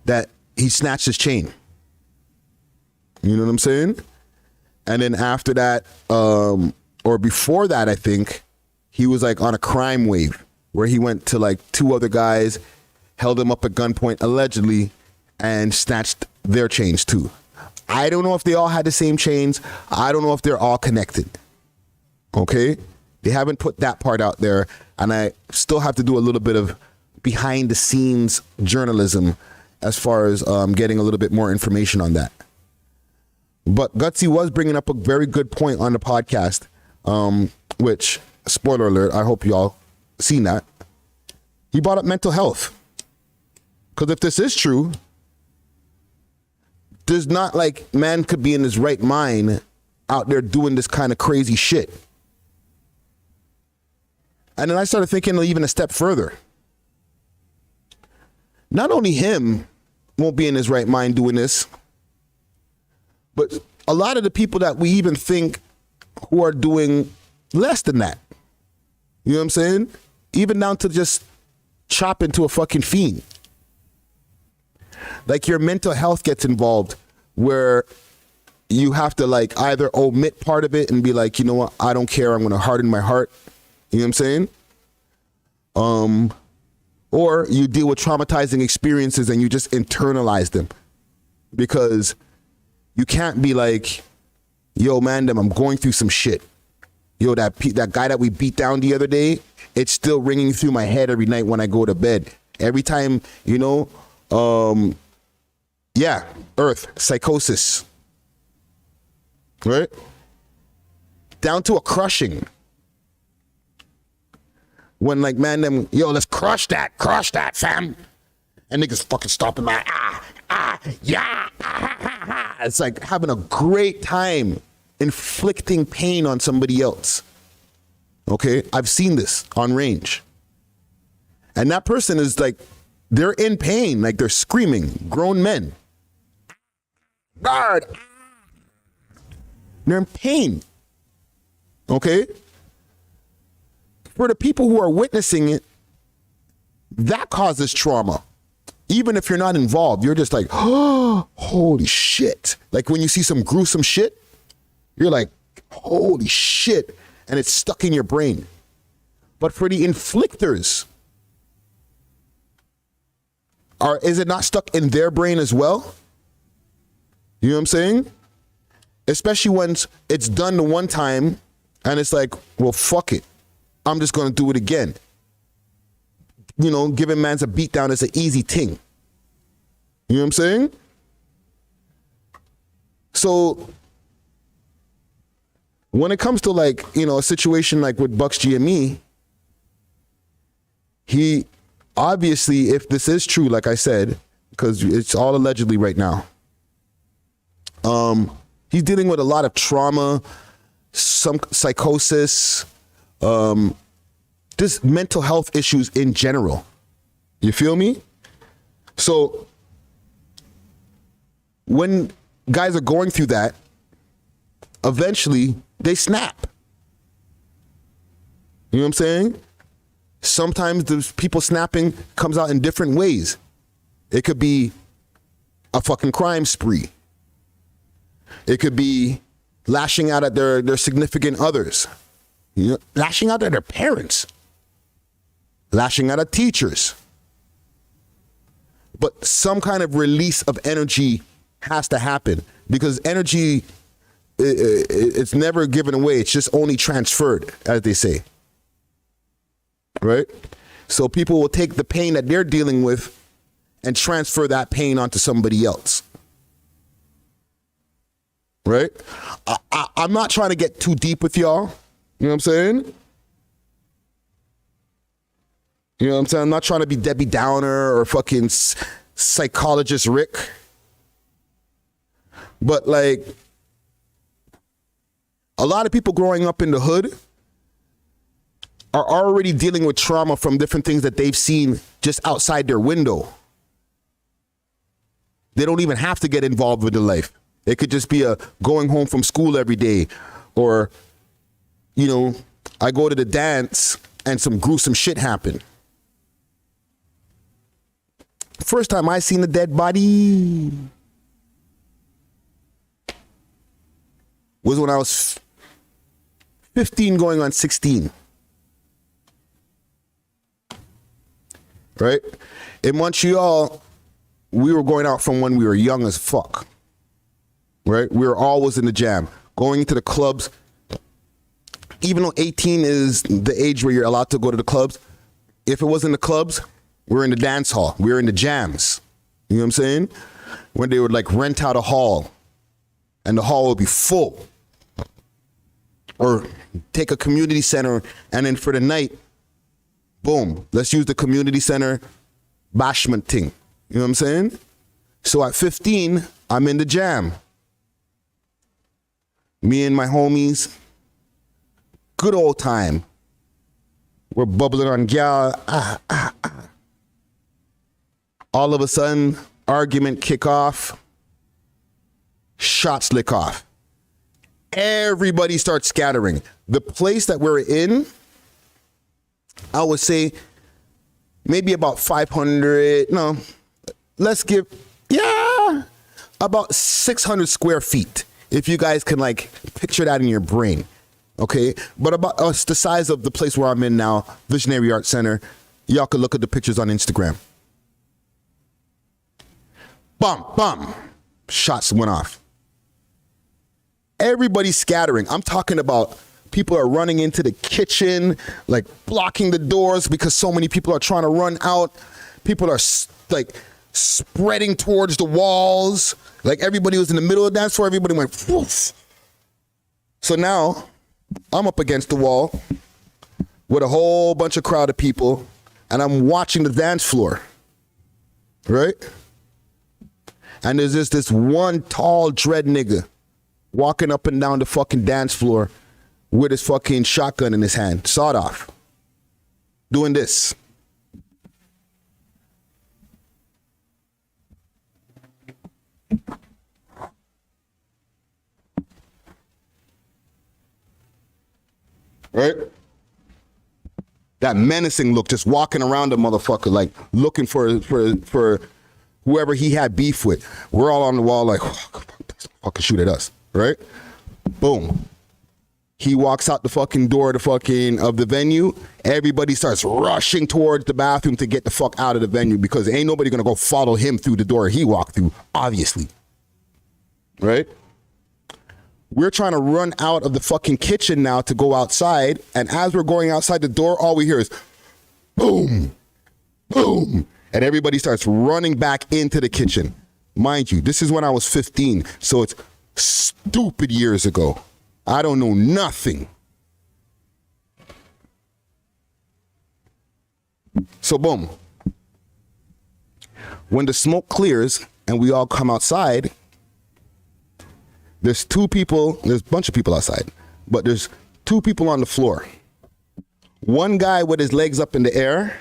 that he snatched his chain. You know what I'm saying? And then after that, or before that, I think, he was like on a crime wave where he went to like two other guys, held them up at gunpoint, allegedly, and snatched their chains too. I don't know if they all had the same chains. I don't know if they're all connected. Okay? They haven't put that part out there, and I still have to do a little bit of behind the scenes journalism as far as getting a little bit more information on that. But Gutsy was bringing up a very good point on the podcast, which, spoiler alert, I hope y'all seen that. He brought up mental health. Because if this is true, there's not like man could be in his right mind out there doing this kind of crazy shit. And then I started thinking even a step further. Not only him won't be in his right mind doing this, but a lot of the people that we even think who are doing less than that. You know what I'm saying? Even down to just chopping to a fucking fiend. Like your mental health gets involved where you have to like either omit part of it and be like, you know what, I don't care, I'm going to harden my heart. You know what I'm saying? Or you deal with traumatizing experiences and you just internalize them. Because you can't be like, yo, man, I'm going through some shit. Yo, that guy that we beat down the other day, it's still ringing through my head every night when I go to bed. Every time, you know, yeah, earth, psychosis, right? Down to a crushing. When like, man, them, yo, let's crush that, fam. And niggas fucking stomping my, yeah. It's like having a great time inflicting pain on somebody else. Okay, I've seen this on range. And that person is like, they're in pain, like they're screaming, grown men. Guard. They're in pain. Okay? For the people who are witnessing it, that causes trauma. Even if you're not involved, you're just like, oh, holy shit. Like when you see some gruesome shit, you're like, holy shit. And it's stuck in your brain. But for the inflictors, is it not stuck in their brain as well? You know what I'm saying? Especially when it's done the one time and it's like, well, fuck it. I'm just going to do it again. You know, giving man's a beat down is an easy thing. You know what I'm saying? So when it comes to like, you know, a situation like with Bucks GME, he obviously, if this is true, like I said, because it's all allegedly right now, he's dealing with a lot of trauma, some psychosis, just mental health issues in general. You feel me? So when guys are going through that, eventually they snap. You know what I'm saying? Sometimes the people snapping comes out in different ways. It could be a fucking crime spree. It could be lashing out at their significant others. You know, lashing out at their parents. Lashing out at teachers. But some kind of release of energy has to happen because energy, it's never given away. It's just only transferred, as they say. Right? So people will take the pain that they're dealing with and transfer that pain onto somebody else. Right? I'm not trying to get too deep with y'all. You know what I'm saying? You know what I'm saying? I'm not trying to be Debbie Downer or fucking psychologist Rick. But like, a lot of people growing up in the hood are already dealing with trauma from different things that they've seen just outside their window. They don't even have to get involved with the life. It could just be a going home from school every day, or, you know, I go to the dance and some gruesome shit happened. First time I seen a dead body was when I was 15 going on 16. Right? In Montreal, we were going out from when we were young as fuck. Right? We were always in the jam. Going into the clubs, even though 18 is the age where you're allowed to go to the clubs, if it wasn't the clubs, we're in the dance hall. We're in the jams. You know what I'm saying? When they would like rent out a hall and the hall would be full. Or take a community center and then for the night, boom, let's use the community center bashment thing. You know what I'm saying? So at 15, I'm in the jam. Me and my homies, good old time. We're bubbling on gal. All of a sudden, argument kick off. Shots lick off. Everybody starts scattering. The place that we're in, I would say maybe about 500, no, let's give, about 600 square feet. If you guys can like picture that in your brain, okay? But about the size of the place where I'm in now, Visionary Arts Center, y'all can look at the pictures on Instagram. Bum, bum. Shots went off. Everybody's scattering. I'm talking about people are running into the kitchen, like blocking the doors because so many people are trying to run out. People are like spreading towards the walls. Like everybody was in the middle of the dance floor. Everybody went, woof. So now I'm up against the wall with a whole bunch of crowd of people and I'm watching the dance floor, right? And there's this one tall dread nigga walking up and down the fucking dance floor with his fucking shotgun in his hand, sawed off, doing this. Right? That menacing look, just walking around the motherfucker, like looking for whoever he had beef with. We're all on the wall like, oh, fucking shoot at us, right? Boom. He walks out the fucking door of the venue. Everybody starts rushing towards the bathroom to get the fuck out of the venue because ain't nobody gonna go follow him through the door he walked through, obviously. Right? We're trying to run out of the fucking kitchen now to go outside. And as we're going outside the door, all we hear is boom, boom. And everybody starts running back into the kitchen. Mind you, this is when I was 15. So it's stupid years ago. I don't know nothing. So boom. When the smoke clears and we all come outside, there's a bunch of people outside, but there's two people on the floor. One guy with his legs up in the air,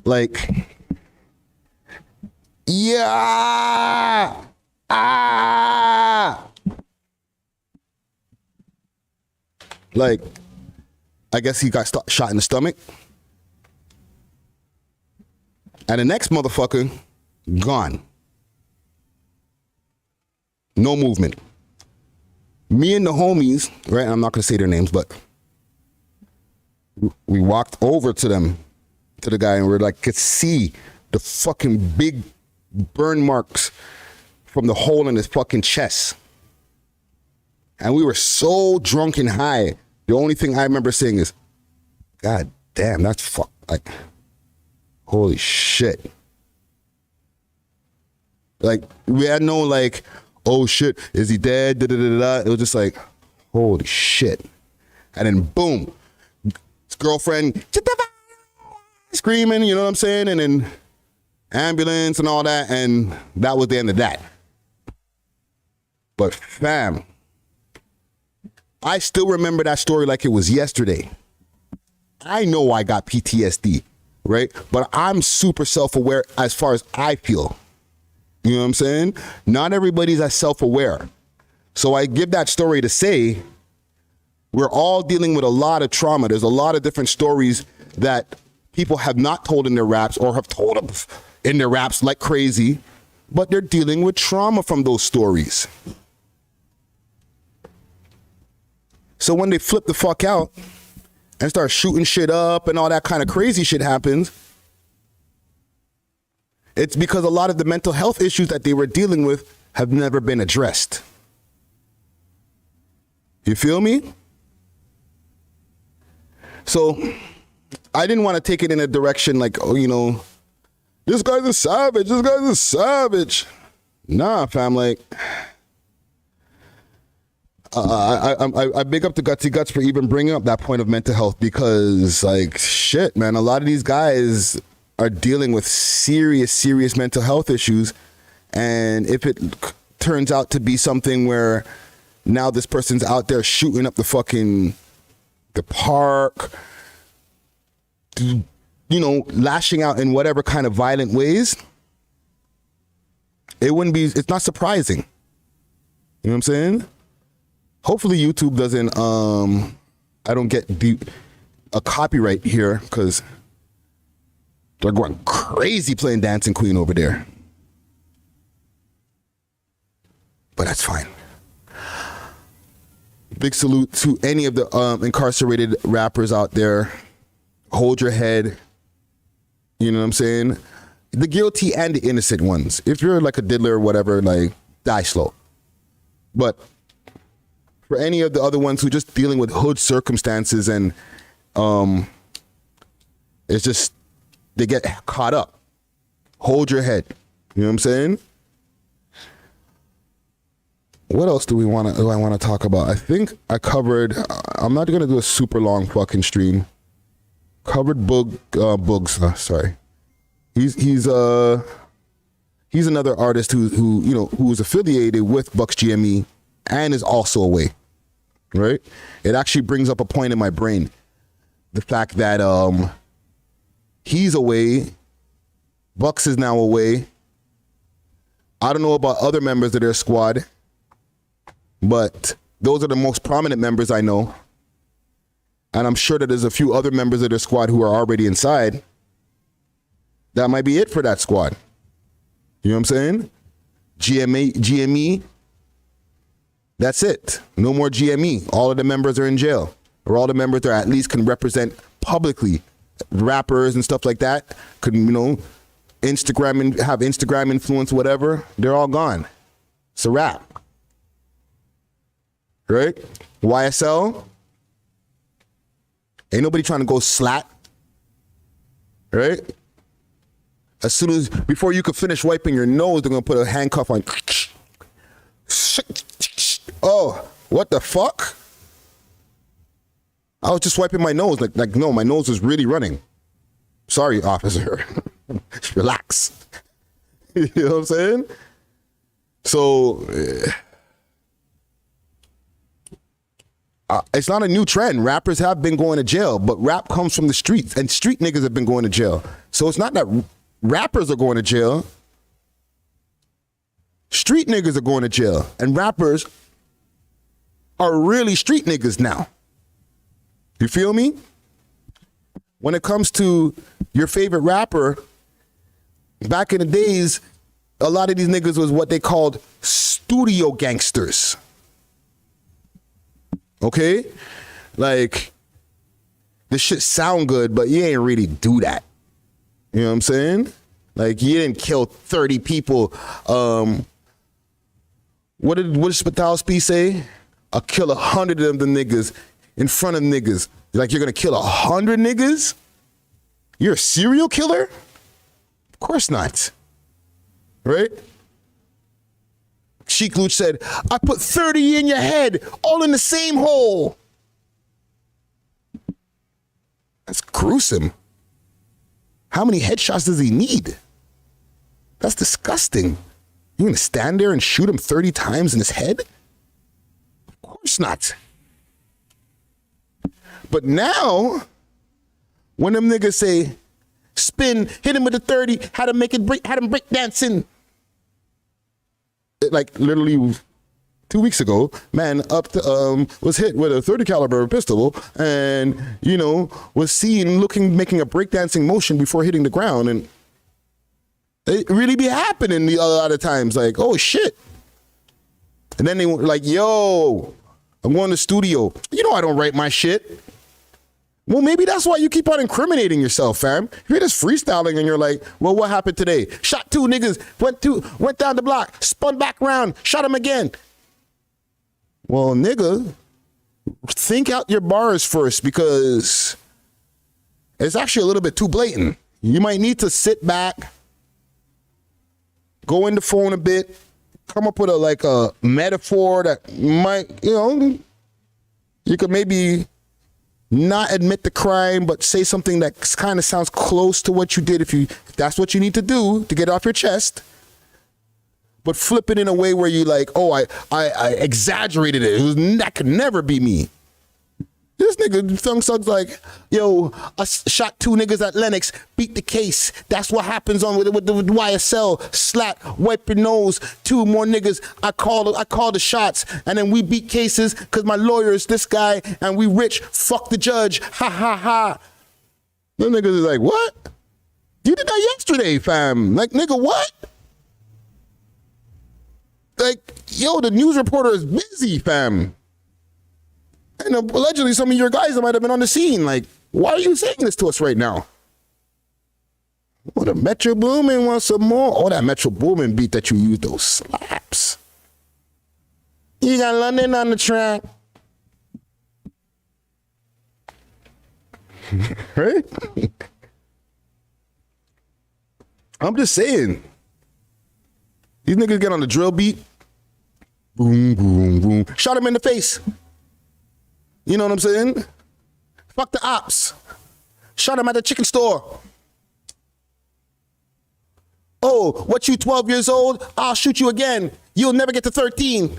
like, yeah, like, I guess he got shot in the stomach. And the next motherfucker, gone. No movement. Me and the homies, right? I'm not gonna say their names, but we walked over to the guy, and we're like, could see the fucking big burn marks from the hole in his fucking chest. And we were so drunk and high. The only thing I remember saying is, God damn, that's like, holy shit. Like, we had no like, oh shit, is he dead? Da-da-da-da-da. It was just like, holy shit. And then boom, his girlfriend screaming, you know what I'm saying? And then ambulance and all that. And that was the end of that. But fam, I still remember that story like it was yesterday. I know I got PTSD, right? But I'm super self-aware as far as I feel. You know what I'm saying? Not everybody's as self-aware. So I give that story to say we're all dealing with a lot of trauma. There's a lot of different stories that people have not told in their raps or have told them in their raps like crazy, but they're dealing with trauma from those stories. So when they flip the fuck out and start shooting shit up and all that kind of crazy shit happens, it's because a lot of the mental health issues that they were dealing with have never been addressed. You feel me? So I didn't want to take it in a direction like, oh, you know, this guy's a savage, this guy's a savage. Nah, fam, like, I big up the Gutsy Guts for even bringing up that point of mental health because, like, shit, man, a lot of these guys are dealing with serious mental health issues. And if it turns out to be something where now this person's out there shooting up the park, you know, lashing out in whatever kind of violent ways, it's not surprising. You know what I'm saying? Hopefully YouTube doesn't, I don't get a copyright here because they're going crazy playing Dancing Queen over there. But that's fine. Big salute to any of the incarcerated rappers out there. Hold your head. You know what I'm saying? The guilty and the innocent ones. If you're like a diddler or whatever, like, die slow. But for any of the other ones who just dealing with hood circumstances and it's just, they get caught up. Hold your head. You know what I'm saying? What else do I want to talk about? I think I covered, I'm not going to do a super long fucking stream. Covered Boogs, sorry. He's He's another artist who is affiliated with Bucks GME and is also away, right? It actually brings up a point in my brain. The fact that he's away, Bucks is now away. I don't know about other members of their squad, but those are the most prominent members I know. And I'm sure that there's a few other members of their squad who are already inside. That might be it for that squad. You know what I'm saying? GME, that's it. No more GME. All of the members are in jail. Or all the members that at least can represent publicly. Rappers and stuff like that. Could, Instagram and have Instagram influence, whatever. They're all gone. It's a wrap. Right? YSL. Ain't nobody trying to go slat. Right? As soon as, before you could finish wiping your nose, they're going to put a handcuff on. Oh, what the fuck? I was just wiping my nose. Like no, my nose was really running. Sorry, officer. Relax. You know what I'm saying? So, it's not a new trend. Rappers have been going to jail, but rap comes from the streets, and street niggas have been going to jail. So it's not that rappers are going to jail. Street niggas are going to jail, and rappers are really street niggas now. You feel me? When it comes to your favorite rapper, back in the days, a lot of these niggas was what they called studio gangsters. Okay? Like, this shit sound good, but you ain't really do that. You know what I'm saying? Like, you didn't kill 30 people. What did Spatal's piece say? I'll kill 100 of them niggas in front of niggas. Like, you're gonna kill 100 niggas? You're a serial killer? Of course not. Right? Sheik Luch said, I put 30 in your head, all in the same hole. That's gruesome. How many headshots does he need? That's disgusting. You gonna stand there and shoot him 30 times in his head? Of course not. But now, when them niggas say, spin, hit him with a 30, had him break dancing. Like literally 2 weeks ago, man was hit with a 30 caliber pistol and, was seen making a breakdancing motion before hitting the ground. And it really be happening a lot of times. Like, oh shit. And then they were like, yo, I'm going to the studio. I don't write my shit. Well, maybe that's why you keep on incriminating yourself, fam. If you're just freestyling and you're like, well, what happened today? Shot 2 niggas, went down the block, spun back around, shot him again. Well, nigga, think out your bars first, because it's actually a little bit too blatant. You might need to sit back, go in the phone a bit, come up with a metaphor that might, you could maybe not admit the crime, but say something that kind of sounds close to what you did if that's what you need to do to get off your chest. But flip it in a way where you like, oh, I exaggerated it. That could never be me. This nigga Thug Sug's like, yo, I shot 2 niggas at Lennox, beat the case. That's what happens with YSL. Slap, wipe your nose. 2 more niggas. I call the shots, and then we beat cases because my lawyer is this guy, and we rich. Fuck the judge. Ha ha ha. Them niggas is like, what? You did that yesterday, fam. Like, nigga, what? Like, yo, the news reporter is busy, fam. And allegedly, some of your guys that might have been on the scene. Like, why are you saying this to us right now? Oh, the Metro Boomin wants some more. Oh, that Metro Boomin beat that you used, those slaps. You got London on the track. Right? I'm just saying. These niggas get on the drill beat. Boom, boom, boom. Shot him in the face. You know what I'm saying? Fuck the ops. Shot him at the chicken store. Oh, what, you 12 years old? I'll shoot you again. You'll never get to 13.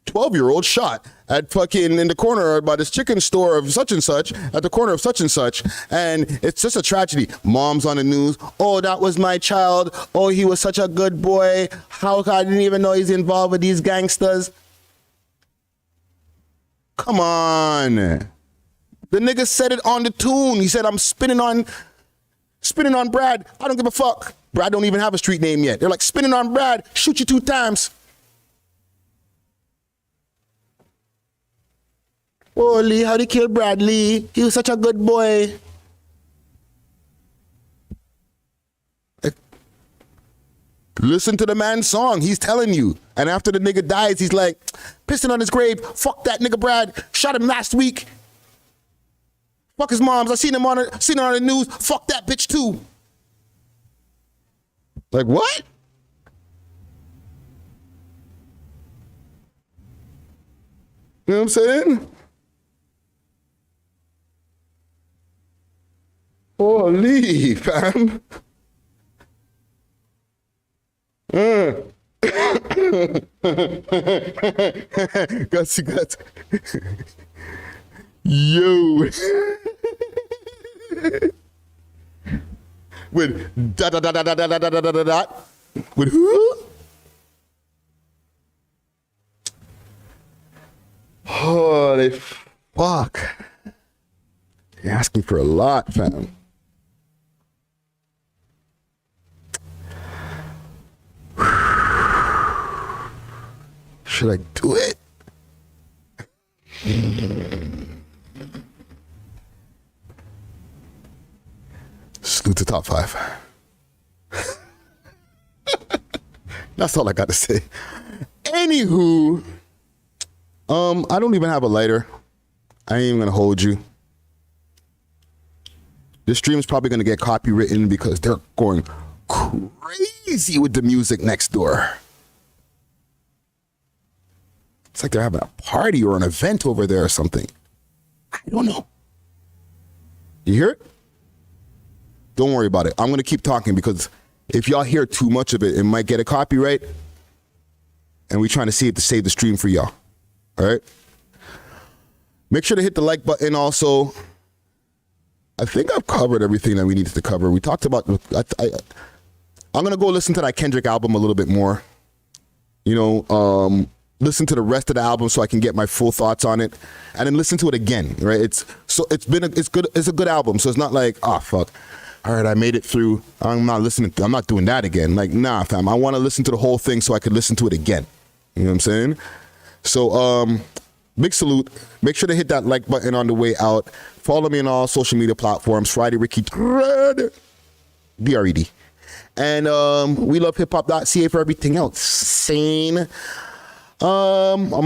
12-year-old shot at fucking in the corner by this chicken store of such and such, at the corner of such and such, and it's just a tragedy. Mom's on the news. Oh, that was my child. Oh, he was such a good boy. How I didn't even know he's involved with these gangsters. Come on. The nigga said it on the tune. He said, I'm spinning on Brad. I don't give a fuck. Brad don't even have a street name yet. They're like, spinning on Brad, shoot you 2 times. Oh, Lee, how they kill Bradley? He was such a good boy. Listen to the man's song. He's telling you. And after the nigga dies, he's like, pissing on his grave. Fuck that nigga Brad. Shot him last week. Fuck his moms. I seen him on the news. Fuck that bitch too. Like, what? You know what I'm saying? Holy, fam. Guts. Yo. With dot. With who? Holy fuck. You're asking for a lot, fam. Should I do it? Salute to top 5. That's all I got to say. Anywho, I don't even have a lighter. I ain't even gonna hold you. This stream is probably gonna get copywritten because they're going crazy with the music next door. It's like they're having a party or an event over there or something. I don't know. You hear it? Don't worry about it. I'm going to keep talking because if y'all hear too much of it, it might get a copyright. And we're trying to see it to save the stream for y'all. All right? Make sure to hit the like button also. I think I've covered everything that we needed to cover. We talked about... I'm going to go listen to that Kendrick album a little bit more. You know, listen to the rest of the album so I can get my full thoughts on it, and then listen to it again, right? It's good. It's a good album, so it's not like, oh fuck, all right, I made it through. I'm not doing that again. Like, nah, fam, I want to listen to the whole thing so I could listen to it again. You know what I'm saying? So, big salute. Make sure to hit that like button on the way out. Follow me on all social media platforms. Friday Ricky Dred. And we love hiphop.ca for everything else. Sane. I'm